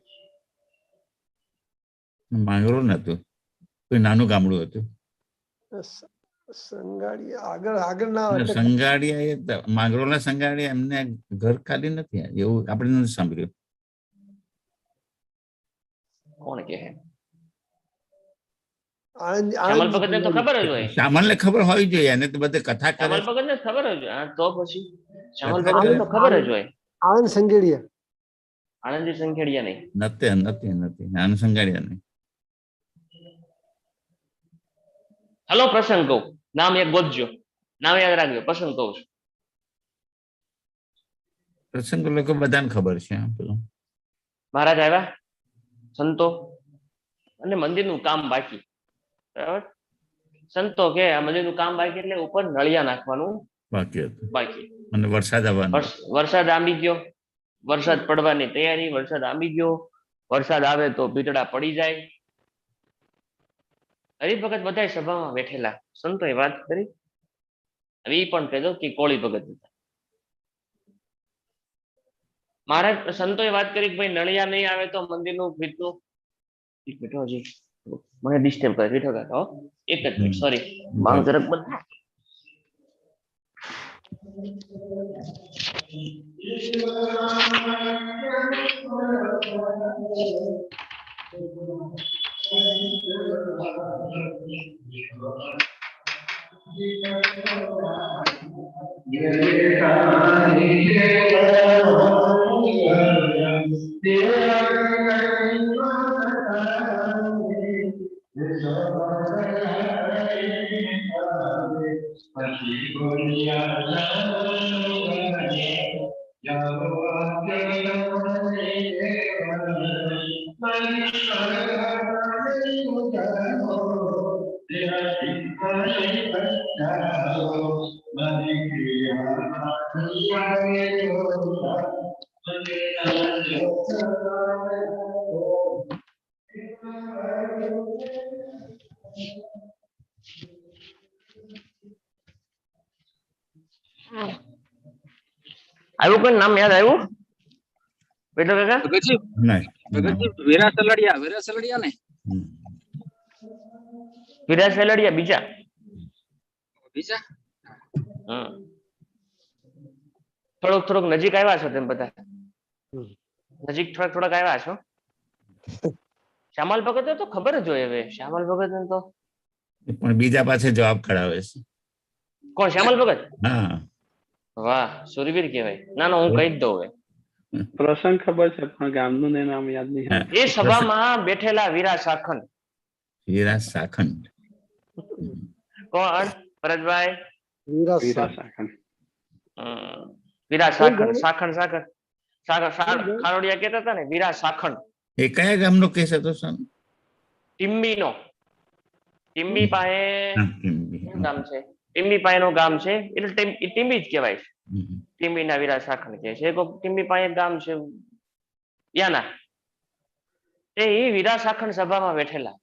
Speaker 3: માંગરોળ નતું, કોઈ નાનું ગામડું હતું.
Speaker 4: સંગાડિયા આગળ ના
Speaker 3: સંગાડિયા, એ માંગરોળના સંગાડિયા, એમને ઘર ખાલી નથી એવું આપણે નથી સાંભળ્યું.
Speaker 1: કોણ કે?
Speaker 4: શ્યામલ
Speaker 1: ભગત ને તો ખબર જ હોય.
Speaker 3: શ્યામલ ને ખબર હોવી જોઈએ, એને તો બધે કથા કરે.
Speaker 1: શ્યામલ ભગત ને ખબર જ હોય. તો પછી શ્યામલ ભગત ને તો ખબર જ હોય.
Speaker 4: આનંદ સંઘેડિયા,
Speaker 1: આનંદજી સંઘેડિયા નહીં.
Speaker 3: નથી આનંદ સંઘેડિયા નહીં.
Speaker 1: હલો, પ્રસંગ કહું, નામ એક ગોતજો, નામ યાદ રાખજો. પ્રસંગ કહું છું.
Speaker 3: પ્રસંગ લોકો બધાને ખબર છે.
Speaker 1: મહારાજ આવ્યા, સંતો, અને મંદિરનું કામ બાકી. બરાબર? સંતો કે આ મંદિરનું કામ બાકી એટલે ઉપર નળિયા નાખવાનું બાકી.
Speaker 3: અને વરસાદ આવવાનો,
Speaker 1: વરસાદ આંબી ગયો, વરસાદ પડવાની તૈયારી, વરસાદ આંબી ગયો. વરસાદ આવે તો ભીતડા પડી જાય. હરિભગત બધા સભામાં બેઠેલા સંતોએ વાત કરી. હવે એ પણ કહેતો કે કોળી ભગત હતા. મહારાજ સંતોએ વાત કરી કે ભાઈ નળિયા નહીં આવે તો મંદિરનું ભીતનું. એક મિનિટ હજી મને ડિસ્ટર્બ કરે બેઠો કાકા. એક જ મિનિટ, સોરી, માંગ જરાક બંધ. આવ્યું કોઈ નામ યાદ આવ્યું બેટો કાકા?
Speaker 8: ભગતજી
Speaker 3: નહીં.
Speaker 8: ભગતજી વીરા સલડિયા ને
Speaker 3: હમ.
Speaker 1: વિરાજ સેલડિયા બીજા.
Speaker 8: બીજા
Speaker 1: હમ. થોડોક નજીક આવ્યા છો તેમ બધા.
Speaker 4: હમ.
Speaker 1: નજીક થોડાક આવ્યા છો. શ્યામલ ભગત તો ખબર જ હોય હવે. શ્યામલ ભગત તો
Speaker 3: પણ બીજા પાસે જવાબ કરાવે છે.
Speaker 1: કોણ? શ્યામલ ભગત?
Speaker 3: હા.
Speaker 1: વાહ, સુરવીર કહેવાય. ના હું કહી જ દઉં હવે.
Speaker 2: પ્રસંગ ખબર છે પણ ગામનું ને નામ યાદ નહીં.
Speaker 3: હા.
Speaker 1: એ સભામાં બેઠેલા વીરા સાખન.
Speaker 3: હીરા સાખંડ.
Speaker 1: કોણ? ભરતભાઈ?
Speaker 4: વીરા
Speaker 2: વીરા
Speaker 4: શાહ.
Speaker 2: સાખન.
Speaker 1: વીરા સાખન. ખારોડિયા કહેતા હતા ને વીરા સાખન.
Speaker 3: એ કયા ગામનો કેસ હતો સ્વામી?
Speaker 1: ટીમ્બીનો. ટીમ્બી પાસે
Speaker 3: હા,
Speaker 1: શું ગામ છે? ટીમ્બી પાસેનું ગામ છે એટલે ટીમ્બી જ કહેવાય છે.
Speaker 3: હમ.
Speaker 1: ટીમ્બીના વીરા સાખન કહે છે. ટીમ્બી પાસે ગામ છે યાના. એ વીરા સાખન સભામાં બેઠેલા.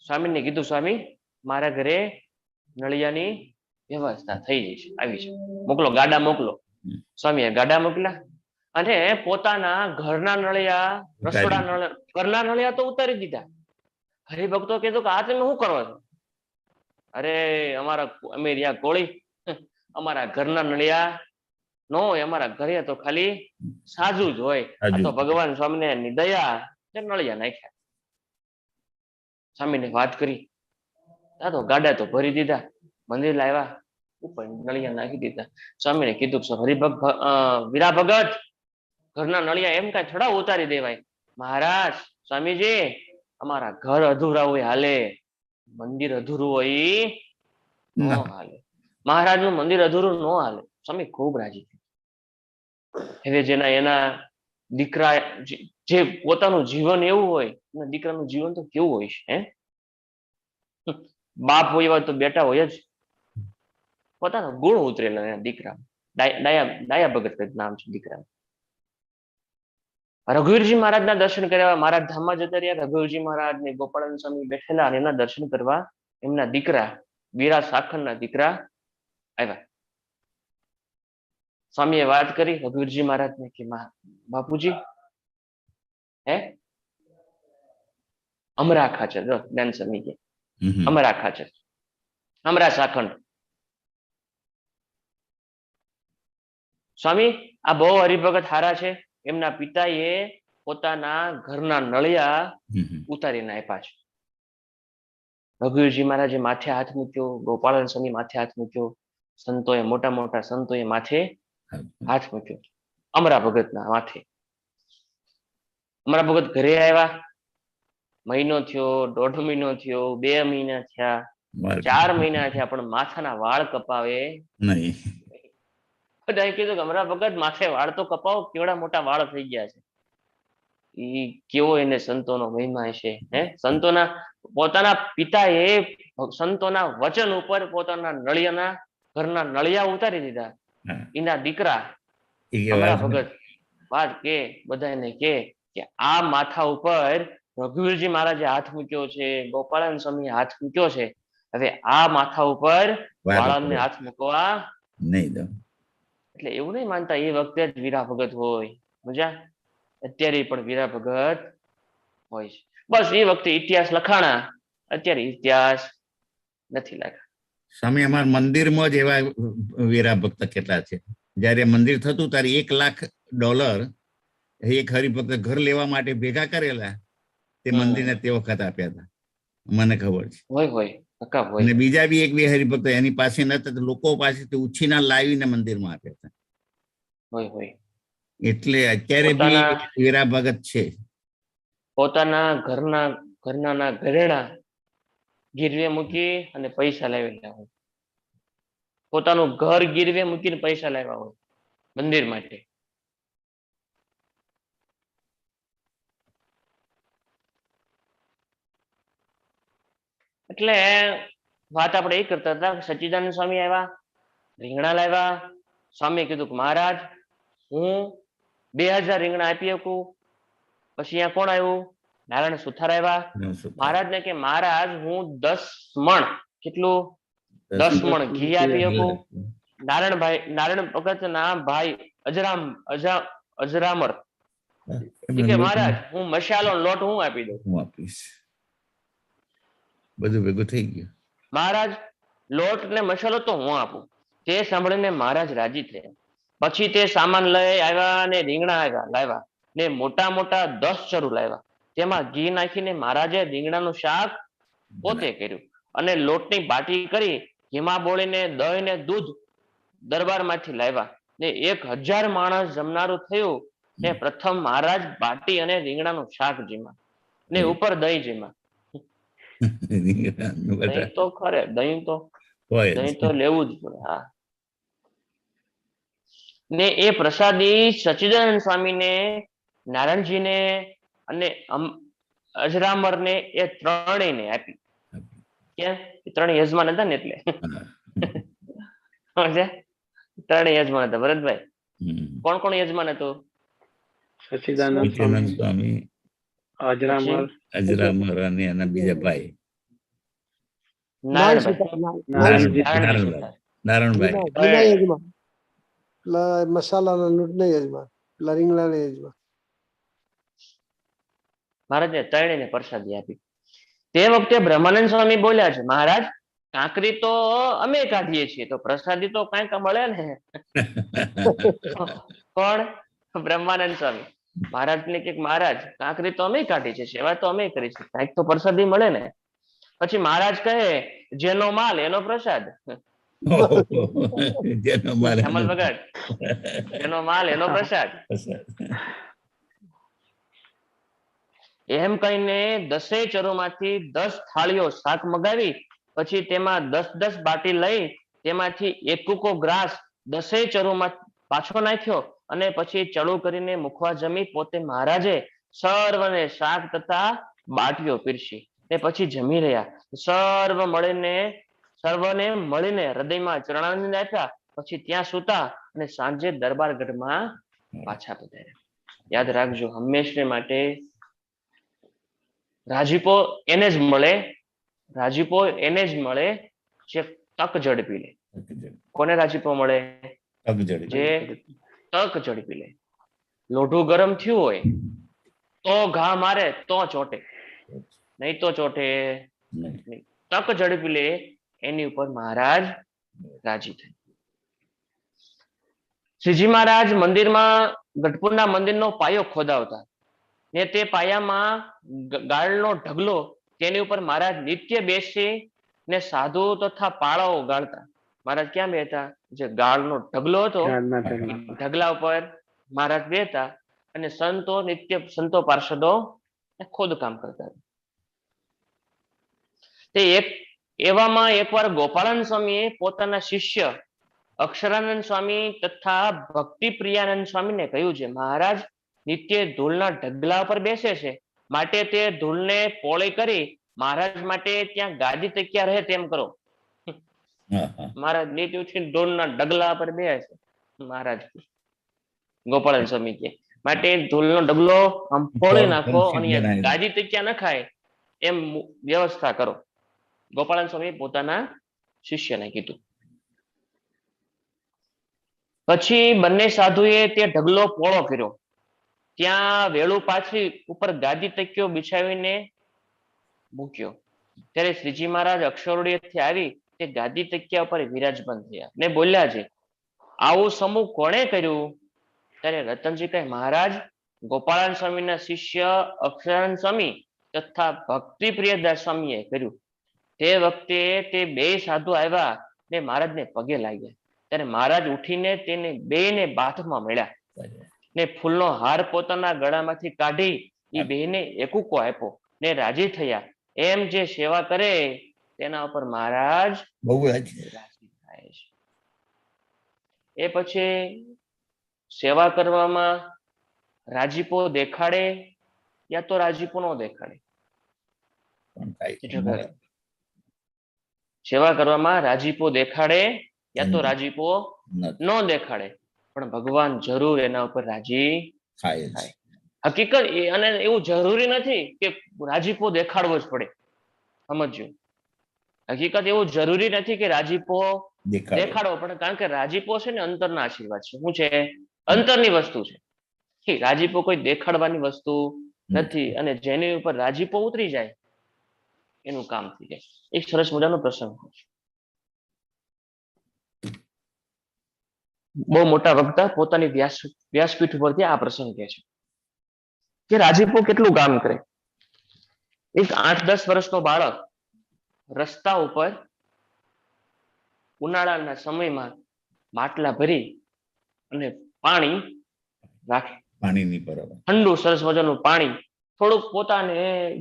Speaker 1: સ્વામીને કીધું, સ્વામી મારા ઘરે નળિયાની વ્યવસ્થા થઈ ગઈ છે, આવી છે, મોકલો, ગાડા મોકલો. સ્વામીએ ગાડા મોકલ્યા અને પોતાના ઘરના નળિયા, ઘરના નળિયા તો ઉતારી દીધા. હરિભક્તો કીધું કે આ તમે શું કરો છો? અરે અમે રહ્યા કોળી, અમારા ઘરના નળિયા ન હોય, અમારા ઘરે તો ખાલી સાજુ જ હોય. આ તો ભગવાન સ્વામિનારાયણની દયા નળિયા નાખ્યા. સ્વામીને વાત કરી, આ તો ગાડા તો ભરી દીધા, મંદિર લાવ્યા, ઉપર નળિયા નાખી દીધા. સ્વામીને કીધું કે હરિભક્ત વીરા ભગત, ઘરના નળિયા એમ કાંઈ થોડા ઉતારી દેવાય. મહારાજ, સ્વામીજી, અમારા ઘર અધૂરા હોય હાલે, મંદિર અધૂરું હોય ન હાલે. મહારાજનું મંદિર અધૂરું ન હાલે. સ્વામી ખૂબ રાજી થયા. હવે જેના એના દીકરા, જે પોતાનું જીવન એવું હોય, એના દીકરાનું જીવન તો કેવું હોય છે? હે, બાપ હોય તો બેટા હોય જ. પોતાનો ગુણ ઉતરેલા એના દીકરા. ડાયા ભગત નામ છે દીકરા. રઘુવીરજી મહારાજના દર્શન કર્યા. મહારાજ ધામમાં જતા રહ્યા. રઘુવીરજી મહારાજ ને ગોપાળાનંદ સ્વામી બેઠેલા અને એમના દર્શન કરવા એમના દીકરા વીરા સાખનના દીકરા આવ્યા. સ્વામીએ વાત કરી રઘુવીરજી મહારાજને કે બાપુજી, હે અમરા ખાચર, જ્ઞાન સ્વામી કે અમરા ખાચર, અમરા સાખંડ. સ્વામી, આ બહુ હરિભગત હારા છે. એમના પિતાએ પોતાના ઘરના નળિયા ઉતારીને આપ્યા છે. રઘુવીરજી મહારાજે માથે હાથ મૂક્યો, ગોપાળાનંદ સ્વામી માથે હાથ મૂક્યો, સંતોએ, મોટા મોટા સંતોએ માથે હાથ મૂક્યો, અમરા ભગતના માથે. અમરા ભગત ઘરે આવ્યા. મહિનો થયો, 1.5 મહિનો થયો, 2 મહિના થયા, 4 મહિના થયા, પણ માથાના વાળ કપાવે નહીં. બધાએ કીધું કે અમરા ભગત માથે વાળ તો કપાવો, કેવડા મોટા વાળ થઈ ગયા છે. ઈ કેવો એને સંતોનો મહિમા છે. હે, સંતોના પોતાના પિતાએ સંતોના વચન ઉપર પોતાના નળિયાના ઘરના નળિયા ઉતારી દીધા. એના દીકરા અમરા ભગત વાત કે બધાને કે આ માથા ઉપર રઘુવીરજી મહારાજે હાથ મૂક્યો છે, ગોપાળાનંદ સ્વામીએ હાથ મૂક્યો છે, હવે આ માથા ઉપર વાળાને હાથ મૂકવા નહીં દો. એટલે એવું નહીં માનતા એ વખતે જ વીરા ભગત હોય, મજા અત્યારે પણ વીરા ભગત હોય છે. બસ એ વખતે ઇતિહાસ લખાણા, અત્યારે ઇતિહાસ નથી લખાણા.
Speaker 3: સ્વામી, અમારા મંદિરમાં જ એવા વીરા ભક્ત કેટલા છે. જયારે મંદિર થતું ત્યારે $1,00,000 એક હરિભક્ત ઘર લેવા માટે ભેગા કરેલા, તે મંદિરને તે વખત આપ્યા હતા, મને ખબર છે. અને બીજા બી 1-2 હરિભક્ત એની પાસે નતા, લોકો પાસેથી ઉછીના લાવીને મંદિરમાં આપ્યા હતા. એટલે અત્યારે બી વીરા ભગત છે.
Speaker 1: પોતાના ઘરના ઘરેણા ગીરવે મૂકી અને પૈસા લાવેલા હોય. પોતાનું ઘર ગીરવે મૂકીને પૈસા લાવ્યા હોય મંદિર માટે. એટલે વાત આપણે એ કરતા હતા, સચ્ચિદાનંદ સ્વામી આવ્યા, રીંગણા લાવ્યા. સ્વામીએ કીધું કે મહારાજ, હું 2000 રીંગણા આપી શકું. પછી અહીંયા કોણ આવ્યું? નારાયણ સુથાર આવ્યા. મહારાજને કે મહારાજ, હું 10 મણ, કેટલું? 10 મણ ઘી આપી શકું. નારાયણ ભગતના ભાઈ અજરામર
Speaker 3: એમને
Speaker 1: કે
Speaker 3: લોટ
Speaker 1: મહારાજ હું મસાલો લોટ હું આપી દઉં.
Speaker 3: હું આપીશ. બધું ભેગું થઈ ગયું.
Speaker 1: મહારાજ લોટ ને મસાલો તો હું આપું. તે સાંભળીને મહારાજ રાજી થયા. પછી તે સામાન લઈ આવ્યા ને રીંગણા લાવ્યા ને મોટા મોટા 10 ચરુ લાવ્યા. તેમાં ઘી નાખીને મહારાજે રીંગણાનું શાક પોતે કર્યું અને લોટની બાટી કરી ઘીમાં બોળીને દહીં ને દૂધ દરબારમાંથી લાવ્યા ને 1000 માણસ જમનારું થયું ને પ્રથમ મહારાજ બાટી અને રીંગણાનું શાક જીમા ને ઉપર દહીં જીમા. દહીં તો ખરે દહીં તો લેવું જ પડે. હા. ને એ પ્રસાદી સચ્ચિદાનંદ સ્વામીને, નારાયણજીને અને અજરામરને એ ત્રણેયને આપી. કેમ? ત્રણેય યજમાન હતા ને એટલે. ત્રણેય યજમાન હતા. ભરતભાઈ, કોણ કોણ યજમાન હતું?
Speaker 2: સચ્ચિદાનંદ
Speaker 3: સ્વામી, અજરામર અને એના બીજા ભાઈ નારાયણભાઈ.
Speaker 4: ઘીના યજમાન, મસાલાના લોટના યજમાન, રીંગણાના યજમાન.
Speaker 1: મહારાજે ત્રણેયને પ્રસાદી આપી. તે વખતે બ્રહ્માનંદ સ્વામી બોલ્યા છે, મહારાજ કાંકરી તો અમે કાઢીએ છીએ તો પ્રસાદી તો કાંઈક મળે ને. કોણ? બ્રહ્માનંદ સ્વામી. મહારાજને કે મહારાજ કાંકરી તો અમે કાઢી છે, સેવા તો અમે કરી છે, કાંઈક તો પ્રસાદી મળે ને. પછી મહારાજ કહે જેનો માલ એનો પ્રસાદ. હેમલ ભગત, જેનો માલ એનો પ્રસાદ. એમ કહીને 10 ચરોમાંથી 10 થાળીઓ શાક મગાવી પછી તેમાં 10 બાટી લઈ તેમાંથી એક કૂકો ગ્રાસ 10 ચરોમાં પાછો નાખ્યો અને પછી ચડું કરીને મુખવા જમી પોતે મહારાજે સર્વને શાક તથા બાટીઓ પીરસી ને પછી જમી રહ્યા. સર્વને મળીને હૃદયમાં ચરણાનંદ આપ્યા. પછી ત્યાં સૂતા અને સાંજે દરબારગઢમાં પાછા પધાર્યા. યાદ રાખજો, હંમેશને માટે રાજીપો એને જ મળે જે તક ઝડપી લે. કોને રાજીપો મળે? જે તક ઝડપી લે. લોઢું ગરમ થયું હોય તો ઘા મારે તો ચોટે, નહીં તો ચોટે નહીં. તક ઝડપી લે એની ઉપર મહારાજ રાજી થાય. શ્રીજી મહારાજ મંદિરમાં ગઢપુરના મંદિરનો પાયો ખોદાવતા ને તે પાયામાં ગાળનો ઢગલો, તેની ઉપર મહારાજ નિત્ય બેસી ને સાધુ તથા પાળાઓ ગાળતા. મહારાજ ક્યાં બેઠા? જે ગાળનો ઢગલો હતો ઢગલા ઉપર મહારાજ બેઠા અને સંતો પાર્ષદો ખોદકામ કરતા. તે એવામાં એકવાર ગોપાળાનંદ સ્વામીએ પોતાના શિષ્ય અક્ષરાનંદ સ્વામી તથા ભક્તિ પ્રિયાનંદ સ્વામીને કહ્યું છે, મહારાજ નિત્ય ધૂળના ઢગલા પર બેસે છે, માટે તે ધૂળને પોળી કરી મહારાજ માટે ત્યાં ગાદી તકિયા રહે તેમ કરો. મહારાજ નિત્ય ઉઠીને ધૂળના ઢગલા પર બેસે. મહારાજ ગોપાળાનંદ સ્વામી કે માટે ધૂળનો ઢગલો આમ ફોડી નાખો અને ગાદી તકિયા નખાય એમ વ્યવસ્થા કરો. ગોપાળાનંદ સ્વામી પોતાના શિષ્યને કીધું. પછી બંને સાધુએ તે ઢગલો પોળો કર્યો. ત્યાં વેળું પાછી ઉપર ગાદી તકિયો બિછાવીને મૂક્યો. ત્યારે શ્રીજી મહારાજ અક્ષરોડીએથી આવી તે ગાદી તકિયા ઉપર વિરાજમાન થયા ને બોલ્યા છે, આવું સમૂહ કોણે કર્યું? ત્યારે રતનજી કહે, મહારાજ ગોપાળાનંદ સ્વામીના શિષ્ય અક્ષરાનંદ સ્વામી તથા ભક્તિ પ્રિયદાસ સ્વામીએ કર્યું. તે વખતે તે બે સાધુ આવ્યા ને મહારાજને પગે લાગ્યા. ત્યારે મહારાજ ઉઠીને તેને બેને બાથમાં મળ્યા ને ફૂલનો હાર પોતાના ગળામાંથી કાઢી એ બેને એકૂકો આપ્યો ને રાજી થયા. એમ જે સેવા કરે તેના ઉપર મહારાજ
Speaker 3: બહુ રાજી
Speaker 1: થાય છે. એ પછી સેવા કરવામાં રાજીપો દેખાડે યા તો રાજીપો ન દેખાડે. સેવા કરવામાં રાજીપો દેખાડે યા તો રાજીપો ન દેખાડે, પણ ભગવાન જરૂર એના ઉપર રાજી થાય. હકીકત અને એવું જરૂરી નથી કે રાજીપો દેખાડવો જ પડે. સમજ્યો? હકીકત એવું જરૂરી નથી કે રાજીપો
Speaker 3: દેખાડો.
Speaker 1: દેખાડવો પડે, કારણ કે રાજીપો છે ને અંતરના આશીર્વાદ છે. શું છે? અંતરની વસ્તુ છે. ઠીક, રાજીપો કોઈ દેખાડવાની વસ્તુ નથી, અને જેની ઉપર રાજીપો ઉતરી જાય એનું કામ થઈ જાય. એક સરસ મજાનો પ્રસંગ છે. બહુ મોટા વક્તા પોતાની વ્યાસપીઠ ઉપરથી આ પ્રસંગ કહે છે કે રાજીપો કેટલું કામ કરે. એક 8-10 વર્ષનો બાળક રસ્તા ઉપર ઉનાળાના સમયમાં માટલા ભરી અને પાણી રાખે.
Speaker 3: પાણીની બરાબર.
Speaker 1: ઠંડુ સરસ મજાનું પાણી. થોડુંક પોતાને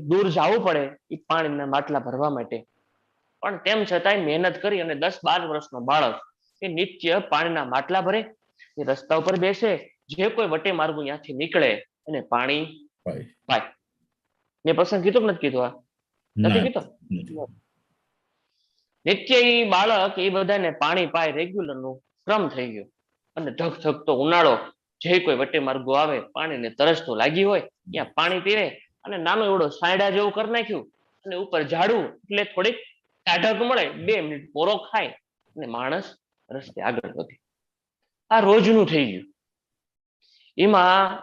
Speaker 1: દૂર જવું પડે એ પાણીના માટલા ભરવા માટે, પણ તેમ છતાંય મહેનત કરી અને 10-12 વર્ષનો બાળક એ નિત્ય પાણીના માટલા ભરે, એ રસ્તા ઉપર બેસે, જે કોઈ વટે માર્ગો ત્યાંથી નીકળે અને પાણી પાય. મેં પ્રસંગ કીધો કે નથી કીધું? આ નથી કીધો? નિત્ય એ બાળક એ બધાને પાણી પાય, રેગ્યુલર નું ક્રમ થઈ ગયો. અને ધક ધક તો ઉનાળો, જે કોઈ વટે માર્ગો આવે, પાણીને તરસ તો લાગી હોય, ત્યાં પાણી પીવે અને નાનો એવડો સાયડા જેવું કરી નાખ્યું અને ઉપર ઝાડવું એટલે થોડીક ટાઢક મળે, 2 મિનિટ પોરો ખાય અને માણસ રસ્તે આગળ વધે. આ રોજનું થઈ ગયું. એમાં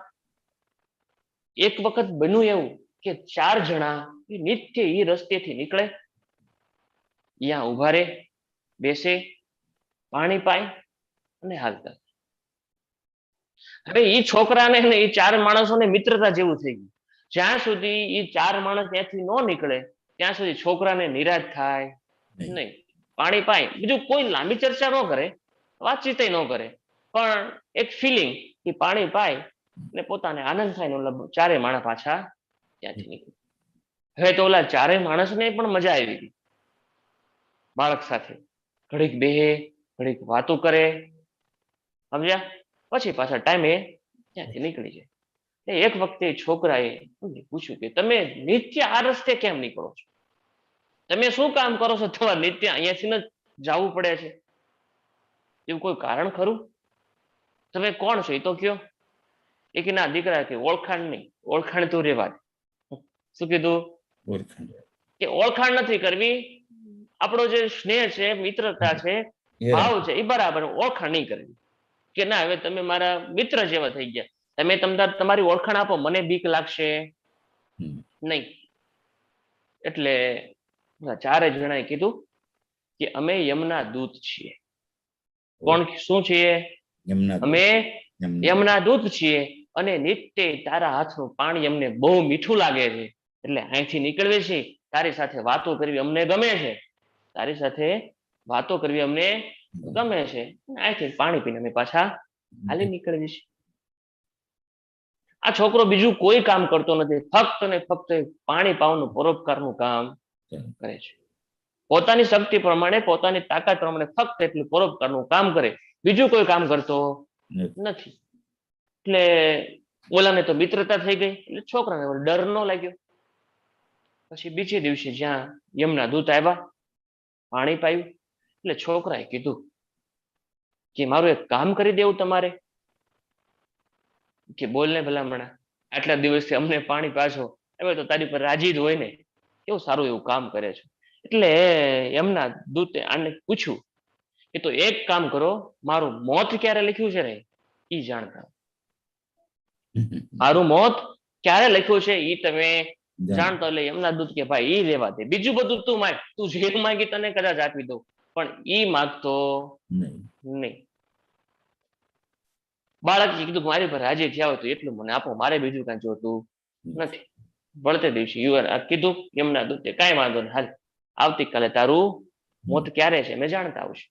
Speaker 1: એક વખત બન્યું એવું કે 4 જણા નિત્ય એ રસ્તેથી નીકળે, ત્યાં ઉભા રહે, બેસે, પાણી પાય અને હાલતા. હવે એ છોકરાને એ 4 માણસોને મિત્રતા જેવું થઈ ગયું. જ્યાં સુધી એ 4 માણસ ત્યાંથી ન નીકળે ત્યાં સુધી છોકરાને નિરાશ થાય નહીં. પાણી પાય, બીજું કોઈ લાંબી ચર્ચા ન કરે, વાતચીત ન કરે, પણ એક ફિલિંગ કે પાણી પાય ને પોતાને આનંદ થાય ને 4 માણસ પાછા ત્યાંથી નીકળે. હવે તો ઓલા 4 માણસને પણ મજા આવી ગઈ બાળક સાથે. ઘડીક બેહે, ઘડીક વાતો કરે, સમજ્યા? પછી પાછા ટાઈમે ત્યાંથી નીકળી જાય. એક વખતે છોકરાએ પૂછ્યું કે તમે નિત્ય આ રસ્તે કેમ નીકળો છો? તમે શું કામ કરો છો? તમારે નિત્ય અહીંયાથી જ જવું પડે છે, એવું કોઈ કારણ ખરું? તમે કોણ છો એ તો કયો. એ કે ના દીકરા, કે ઓળખાણ નહીં, ઓળખાણ તો રેવા દે. શું કીધું? કે ઓળખાણ નથી કરવી, આપણો જે સ્નેહ છે, મિત્રતા છે, ભાવ છે, એ બરાબર, ઓળખાણ નહીં કરવી. કે ના, હવે તમે મારા મિત્ર જેવા થઈ ગયા, તમે તમારી ઓળખાણ આપો, મને બીક લાગશે નહીં. એટલે 4 જણાએ કીધું કે અમે યમના દૂત છીએ. કોણ? શું છીએ? અમે યમના દૂત છીએ, અને નિત્ય તારા હાથનું પાણી અમને બહુ મીઠું લાગે છે, એટલે અહીંથી નીકળીએ છીએ. તારી સાથે વાતો કરવી અમને ગમે છે, તારી સાથે વાતો કરવી અમને ગમે છે, અહીંથી પાણી પીને અમે પાછા હાલી નીકળીએ છીએ. આ છોકરો બીજું કોઈ કામ કરતો નથી, ફક્ત ને ફક્ત પાણી પાવાનું પરોપકારનું કામ કરે છે. પોતાની શક્તિ પ્રમાણે, પોતાની તાકાત પ્રમાણે ફક્ત એટલું પરોપકારનું કામ કરે, બીજું કોઈ કામ કરતો નથી. એટલે ઓલાને તો મિત્રતા થઈ ગઈ, એટલે છોકરાને ડર ન લાગ્યો. પછી બીજે દિવસે જ્યાં યમના દૂત આવ્યા, પાણી પાયું, એટલે છોકરાએ કીધું કે મારું એક કામ કરી દેવું તમારે. કે બોલ ને ભલામણા, આટલા દિવસથી અમને પાણી પાછો, હવે તો તારી પર રાજી જ હોય ને, કેવું સારું એવું કામ કરે છે. એટલે એમના દૂતે આને પૂછ્યું કે તો એક કામ કરો, મારું મોત ક્યારે લખ્યું છે ને એ જાણતા, મારું મોત ક્યારે લખ્યું છે એ તમે જાણતો. એટલે એમના દૂત કે ભાઈ ઈ રેવા દે, બીજું બધું તું માંગ, તું જે માંગી તને કદાચ આપી દઉં, પણ ઈ માગતો નહીં. બાળકે કીધું મારી પર રાજી થયા હોય તો એટલું મને આપો, મારે બીજું કઈ જોતું નથી. વળતે દિવસે કીધું એમના દૂતે, કાંઈ વાંધો નહીં, હાલ આવતીકાલે તારું મોત ક્યારે છે મેં જાણતા આવશે.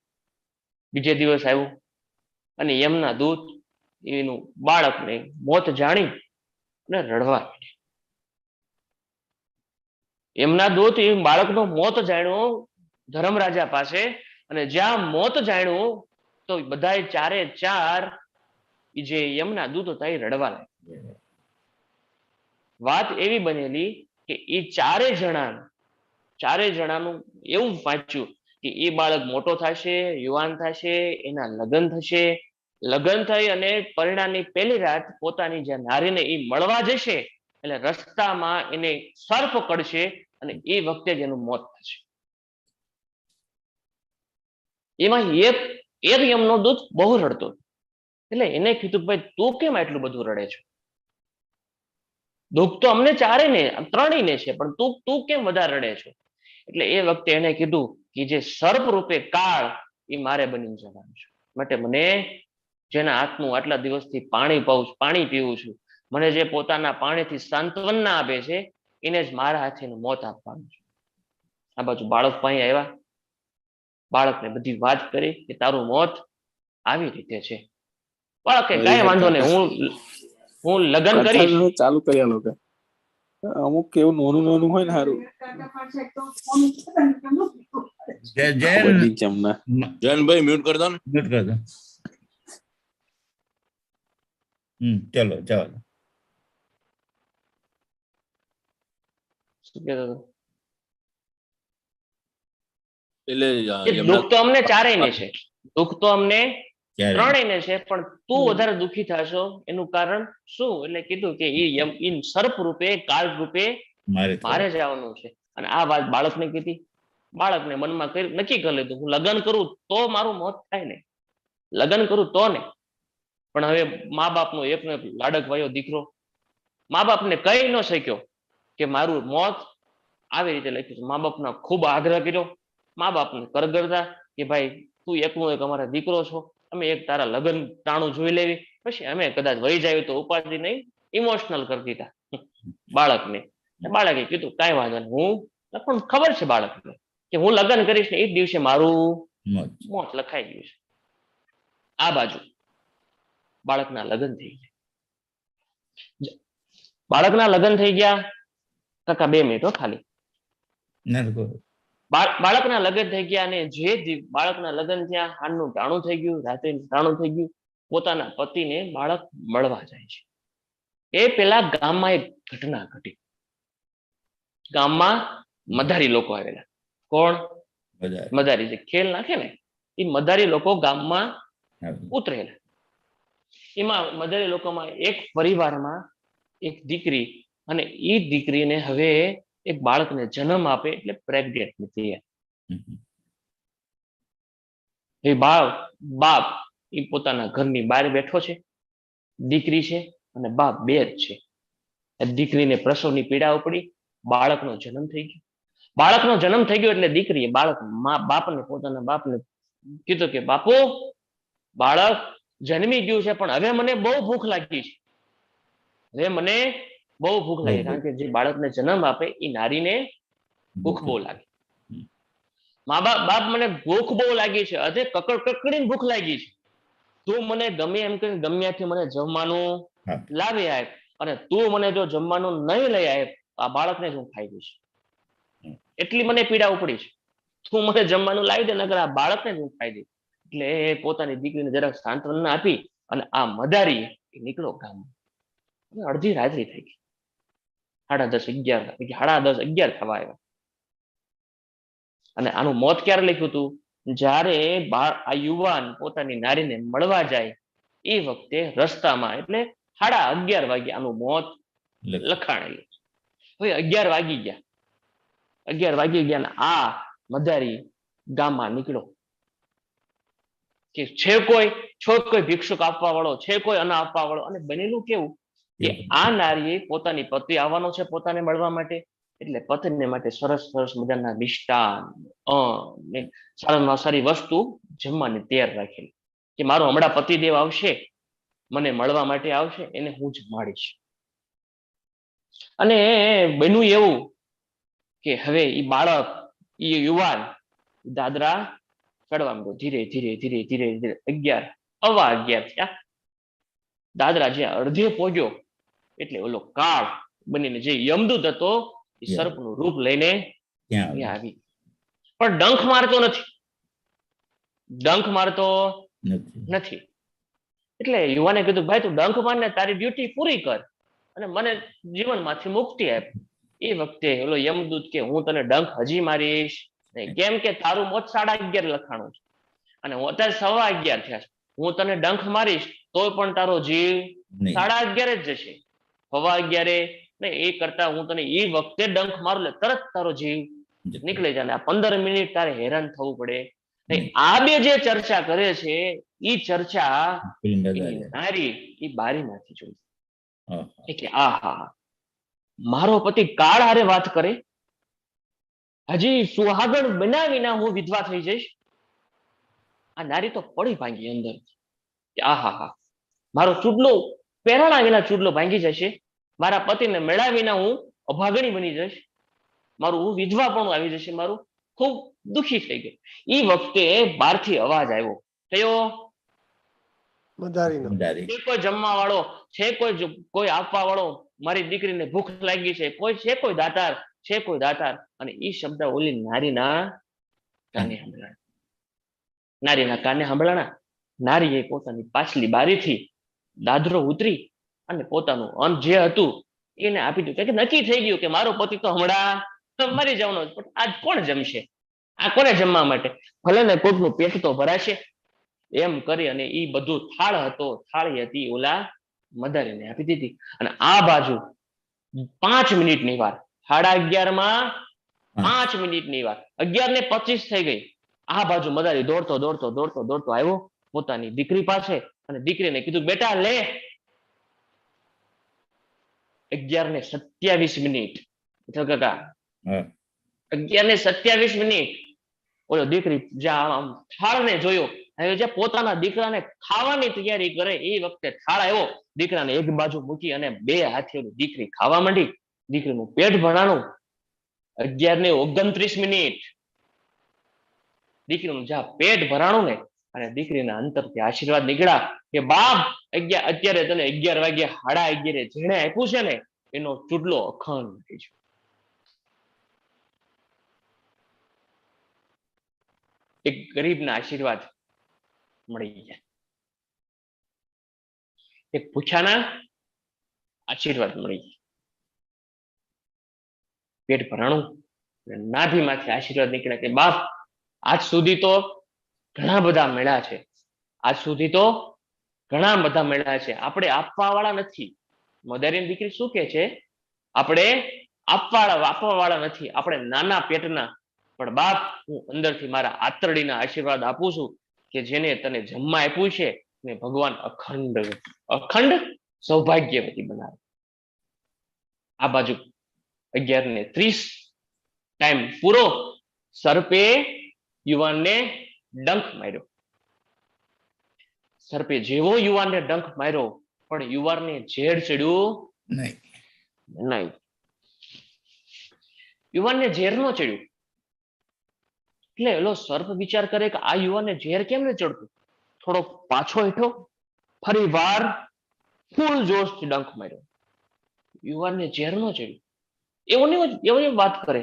Speaker 1: બીજે દિવસ આવ્યું અને એમના દૂત એનું બાળકને મોત જાણી અને રડવા માંડ્યા. એમના દૂત એ બાળકનો મોત જાણ્યો ધર્મરાજા પાસે, અને જ્યાં મોત જાણ્યું તો બધા 4 જે યમના દૂત હતા એ રડવા લાગ્યા. વાત એવી બનેલી કે એ 4 જણાનું એવું વાંચ્યું કે એ બાળક મોટો થશે, યુવાન થશે, એના લગ્ન થશે, લગ્ન થઈ અને પરિણામની પહેલી રાત પોતાની જે નારીને એ મળવા જશે, એટલે રસ્તામાં એને સર્પ કરશે અને એ વખતે જ એનું મોત થશે. એમાં એક યમનો દૂત બહુ રડતો. એટલે એને કીધું ભાઈ તું કેમ આટલું બધું રડે છો? દુઃખ તો અમને ચારેયને ત્રણેયને છે, પણ તું કેમ વધારે રડે છો? એટલે એ વખતે એને કીધું કે જે સર્પ રૂપે કાળ એ મારે બની જવાનું છે, માટે મને જેના હાથનું આટલા દિવસથી પાણી પીવું છું, મને જે પોતાના પાણીથી સાંત્વના આપે છે, એને જ મારા હાથેનું મોત આપવાનું છે. આ બાજુ બાળક પાસે આવ્યા, બાળકને બધી વાત કરી કે તારું મોત આવી રીતે છે. બાળકે કાંઈ વાંધો નહીં, હું લગ્ન કરીશ.
Speaker 7: ચાલુ કર્યા લોકો અમુક કેવું નાનું હોય ને સારું. જયનભાઈ મ્યુટ કરી દો ને.
Speaker 3: મ્યુટ કરી દો. ચલો ચાલો.
Speaker 1: શું કહેતો હતો?
Speaker 7: એટલે
Speaker 1: દુઃખ તો અમને ચારેયને છે, દુઃખ તો અમને
Speaker 3: ત્યારે
Speaker 1: ત્રણેયને છે, પણ તું વધારે દુઃખી થશો એનું કારણ શું? એટલે કીધું કે ઈ સર્પ રૂપે કાળ રૂપે મારે જવાનું છે. અને આ વાત બાળકને કીધી. બાળકને મનમાં નક્કી કરી લીધું હું લગ્ન કરું તો મારું મોત થાય ને, લગ્ન કરું તો ને. પણ હવે મા બાપનો એકનો એક લાડક વાયો દીકરો મા બાપને કહી ન શક્યો કે મારું મોત આવી રીતે લખ્યું છે. મા બાપનો ખૂબ આગ્રહ કર્યો, મા બાપને કરગરતા કે ભાઈ તું એકનો એક અમારા દીકરો છો, અમે એક તારા લગ્ન ટાણું જોઈ લેવી, પછી અમે કદાચ વહી જાય તો ઉપાધિ નહીં. ઇમોશનલ કરી દીધા બાળકને. બાળકે કીધું કાંઈ વાંધો નહીં, હું પણ ખબર છે બાળકને કે હું લગ્ન કરીશ ને એ જ દિવસે મારું મોત લખાઈ ગયું છે. આ બાજુ બાળકના લગ્ન થઈ ગયા. બાળકના લગ્ન થઈ ગયા. કાકા 2 મિનિટ ખાલી. બાળકના લગ્ન થઈ ગયા અને જે બાળકના લગ્ન થયા, હાનનું ટાણું થઈ ગયું, રાત્રે ટાણું થઈ ગયું. પોતાના પતિને બાળક મળવા જાય છે. એ પેલા ગામમાં એક ઘટના ઘટી. ગામમાં મધારી લોકો આવેલા. કોણ? મધારી, જે ખેલ નાખે ને એ મધારી લોકો ગામમાં ઉતરેલા. એમાં મધારી લોકોમાં એક પરિવારમાં એક દીકરી, અને એ દીકરીને હવે એક બાળકને જન્મ આપે એટલે પ્રેગ્નેન્ટ નથી. એ બાપ એ પોતાના ઘરની બહાર બેઠો છે. દીકરી છે અને બાપ બે જ છે. દીકરીને પ્રસવની પીડા ઉપડી, બાળકનો જન્મ થઈ ગયો. બાળકનો જન્મ થઈ ગયો એટલે દીકરીએ પોતાના બાપને કીધું કે બાપુ, બાળક જન્મી ગયું છે, પણ હવે મને બહુ ભૂખ લાગી છે. કારણ કે જે બાળકને જન્મ આપે એ નારીને ભૂખ બહુ લાગે. બાપ મને ભૂખ બહુ લાગી છે, હજે કકડીને ભૂખ લાગી છે. તું મને ગમે એમ કરીને ગમ્યાથી મને જમવાનું લાવી આપ, અને તું મને જો જમવાનું નહીં લઈ આપ આ બાળકને જ હું ખાઈ દઈશ. એટલી મને પીડા ઉપડી છે. તું મને જમવાનું લાવી દે, નકર આ બાળકને જ હું ખાઈ દઈશ. એટલે પોતાની દીકરીને જરાક સાંત્વના આપી અને આ મદારી નીકળો ગામમાં. અડધી રાત્રિ થઈ ગઈ. 10:30, 11 થવા આવ્યા. અને આનું મોત ક્યારે લખ્યું હતું? જ્યારે આ યુવાન પોતાની નારીને મળવા જાય એ વખતે રસ્તામાં, એટલે 11:30 વાગે આનું મોત લખાણેલું. હવે 11 વાગી ગયા. 11 વાગી ગયા ને આ મદારી ગામમાં નીકળો કે છે કોઈ ભિક્ષુક આપવા વાળો, છે કોઈ અન્ન આપવા વાળો. અને બનેલું કેવું કે આ નારીએ પોતાની પતિ આવવાનો છે પોતાને મળવા માટે, એટલે પત્નીને માટે સરસ મજાના મિષ્ટાન, સારામાં સારી વસ્તુ જમવાની તૈયાર રાખેલી કે મારો હમણાં પતિદેવ આવશે, મને મળવા માટે આવશે, એને હું જમાડીશ. અને બન્યું એવું કે હવે એ બાળક, એ યુવાન દાદરા ચડવા માંડ્યો. ધીરે ધીરે 11 થયા. દાદરા જ્યાં અડધે પહોંચ્યો એટલે ઓલો કાળ બનીને જે યમદૂત હતો એ સર્પનું રૂપ લઈને ત્યાં આવી. પણ ડંખ મારતો નથી. એટલે યુવાને કીધું ભાઈ તું ડંખ મારને, તારી ડ્યુટી પૂરી કર અને મને જીવનમાંથી મુક્તિ આપ. એ વખતે ઓલો યમદૂત કે હું તને ડંખ હજી મારીશ નહીં, કેમ કે તારું મોત 11:30 લખાણું છે અને હું અત્યારે 11:15 થયા છે. હું તને ડંખ મારીશ તોય પણ તારો જીવ 11:30 જ જશે. 11:15 ને એ કરતા હું તને એ વખતે ડંખ મારું એટલે તરત તારો જીવ નીકળી જાય. 15 મિનિટ તારે હેરાન થવું પડે આ બે જે ચર્ચા કરે છે એ ચર્ચા
Speaker 3: પેલી નજર
Speaker 1: એની
Speaker 3: છે.
Speaker 1: નારી એ બારીમાંથી જોઈ
Speaker 3: હા.
Speaker 1: કે આહા, મારો પતિ કાળ હારે વાત કરે, હજી સુહાગણ બન્યા વિના હું વિધવા થઈ જઈશ. આ નારી તો પડી ભાંગી અંદર કે આહા, મારો ચૂડલો પહેરાણા વિના ચૂડલો ભાંગી જશે, મારા પતિને મેળા વિના હું અભાગણી બની જઈશ, મારું હું વિધવા પણ આવી જશે, મારું ખૂબ દુખી થઈ ગઈ. એ વખતે બહારથી અવાજ આવ્યો, કયો?
Speaker 4: મદારીનો.
Speaker 3: મદારી.
Speaker 1: છે કોઈ જમવા વાળો, છે કોઈ આપવા વાળો, મારી દીકરીને ભૂખ લાગી છે, કોઈ છે કોઈ દાતાર, છે કોઈ દાતાર. અને એ શબ્દ ઓલી નારીના કાને સંભળાણા. નારીના કાને સંભળાણા. નારીએ પોતાની પાછલી બારીથી દાદરો ઉતરી અને પોતાનું અન્ન જે હતું એને આપી દીધું. કે નક્કી થઈ ગયું કે મારો પતિ તો હમણાં મરી જવાનો છે, પણ આજ કોણ જમશે? આ કોને જમવા માટે? ભલે ને કોકનું પેટ તો ભરાશે. એમ કરી અને એ બધું થાળ હતો, થાળી હતી, ઓલા મદારીને આપી દીધી. અને આ બાજુ 5 મિનિટની વાર, 11:30 5 મિનિટની વાર, 11:25 થઈ ગઈ. આ બાજુ મદારી દોડતો દોડતો દોડતો દોડતો આવ્યો પોતાની દીકરી પાસે અને દીકરીને કીધું, બેટા લે. 11:27 કાકા, 11:27 ઓલો દીકરી જ્યાં આમ થાળને જોયો, હવે જે પોતાના દીકરાને ખાવાની તૈયારી કરે એ વખતે થાળ આવ્યો, દીકરાને એક બાજુ મૂકી અને 2 હાથે દીકરી ખાવા માંડી. દીકરીનું પેટ ભરાણું. 11:29 દીકરીનું જ્યાં પેટ ભરાણું ને, અને દીકરીના અંતરથી આશીર્વાદ નીકળ્યા કે બાપ, અત્યારે તને 11 વાગે 11:30 જેણે આપ્યું છે ને એનો ચૂડલો અખંડ થઈ છે. એક ગરીબના આશીર્વાદ મળી ગયા, એક ભૂખ્યાના આશીર્વાદ મળી ગયા. પેટ ભરાણું, નાભીમાંથી આશીર્વાદ નીકળ્યા કે બાપ, આજ સુધી તો ઘણા બધા મળ્યા છે, આજ સુધી તો ઘણા બધા મળ્યા છે, આપણે આપવા વાળા નથી. મદારીની દીકરી શું કે છે? આપણે આપવા વાળા નથી, આપણે નાના પેટના. પણ બાપ, હું અંદરથી મારા આંતરડીના આશીર્વાદ આપું છું કે જેને તને જન્મા આપ્યું છે ને ભગવાન અખંડ સૌભાગ્યવતી બનાવે. આ બાજુ 11:30 ટાઈમ પૂરો. સર્પે યુવાનને ડંખ માર્યો. સર્પે જેવો યુવાનને ડંખ માર્યો, પણ યુવાનને ઝેર ચડ્યું નહીં. યુવાનને ઝેર નો ચડ્યું. એટલે એલો સર્પ વિચાર કરે કે આ યુવાનને ઝેર કેમ ન ચડતું? થોડોક પાછો હેઠો, ફરી વાર ફૂલ જોશથી ડંખ માર્યો, યુવાનને ઝેર નો ચડ્યું. એવી વાત કરે.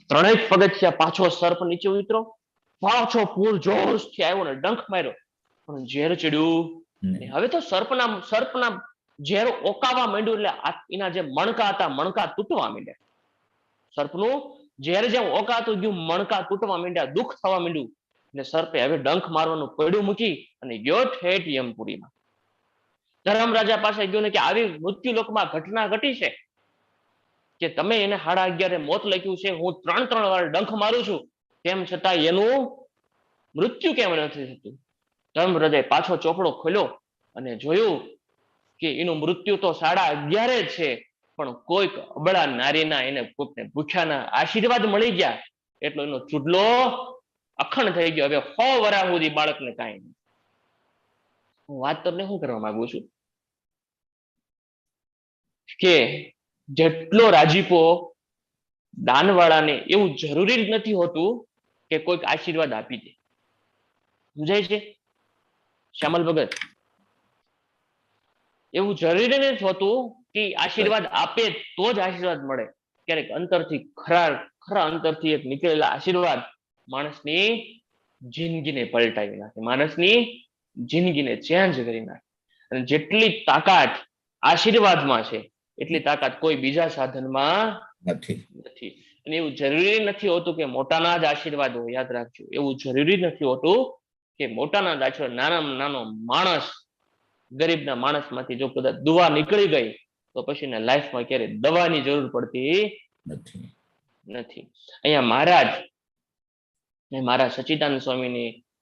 Speaker 1: 3 પગથિયા પાછો સર્પ નીચે ઉતરો, પાછો ફૂલ જોશથી આવ્યો ને ડંખ માર્યો, પણ ઝેર ચડ્યું. હવે તો સર્પના ઝેર ઓકાવા માંડ્યું, એટલે એના જે મણકા હતા મણકા તૂટવા માંડ્યા. સર્પનું ઝેર જેમ ઓકાતું ગયું, મણકા તૂટવા માંડ્યા, દુઃખ થવા માંડ્યું. એટલે સર્પે હવે ડંખ મારવાનું પડ્યું મૂકી અને ગયો ઠેઠ યમપુરીમાં. ધર્મરાજા પાસે ગયો ને કે આવી મૃત્યુલોકમાં ઘટના ઘટી છે કે તમે એને 11:30 મોત લખ્યું છે, હું 3 વાર ડંખ મારું છું, તેમ છતાં એનું મૃત્યુ કેમ નથી થતું? ધર્મરાજાએ પાછો ચોપડો ખોલ્યો અને જોયું કે એનું મૃત્યુ તો 11:30 છે, પણ કોઈક અબળા નારીના, એને કોઈકને ભૂખ્યાના આશીર્વાદ મળી ગયા, એટલો એનો ચૂડલો અખંડ થઈ ગયો. હવે 100 વર્ષ સુધી બાળકને કાંઈ નહીં. હું વાત તમને શું કરવા માંગુ છું કે જેટલો રાજીપો દાનવાળાને, એવું જરૂરી જ નથી હોતું કે કોઈક આશીર્વાદ આપી દે. સમજાય છે શ્યામલ ભગત? એવું જરૂરી નથી હોતું કે આશીર્વાદ આપે તો જ આશીર્વાદ મળે. ક્યારેક અંતરથી ખરા અંતરથી એક નીકળેલા આશીર્વાદ માણસની જિંદગીને પલટાવી નાખે, માણસની જિંદગીને ચેન્જ કરી નાખે. અને જેટલી તાકાત આશીર્વાદમાં છે એટલી તાકાત કોઈ બીજા સાધનમાં નથી. અને એવું જરૂરી નથી હોતું કે મોટાના જ આશીર્વાદ હોય. યાદ રાખજો, એવું જરૂરી નથી હોતું કે મોટાના જ આશીર્વાદ. નાનામાં નાનો માણસ, ગરીબના માણસમાંથી જો કદાચ દુઆ નીકળી ગઈ તો પછી એના લાઈફમાં ક્યારે દવાની જરૂર પડતી નથી. અહીંયા મહારાજ સચ્ચિદાનંદ સ્વામીની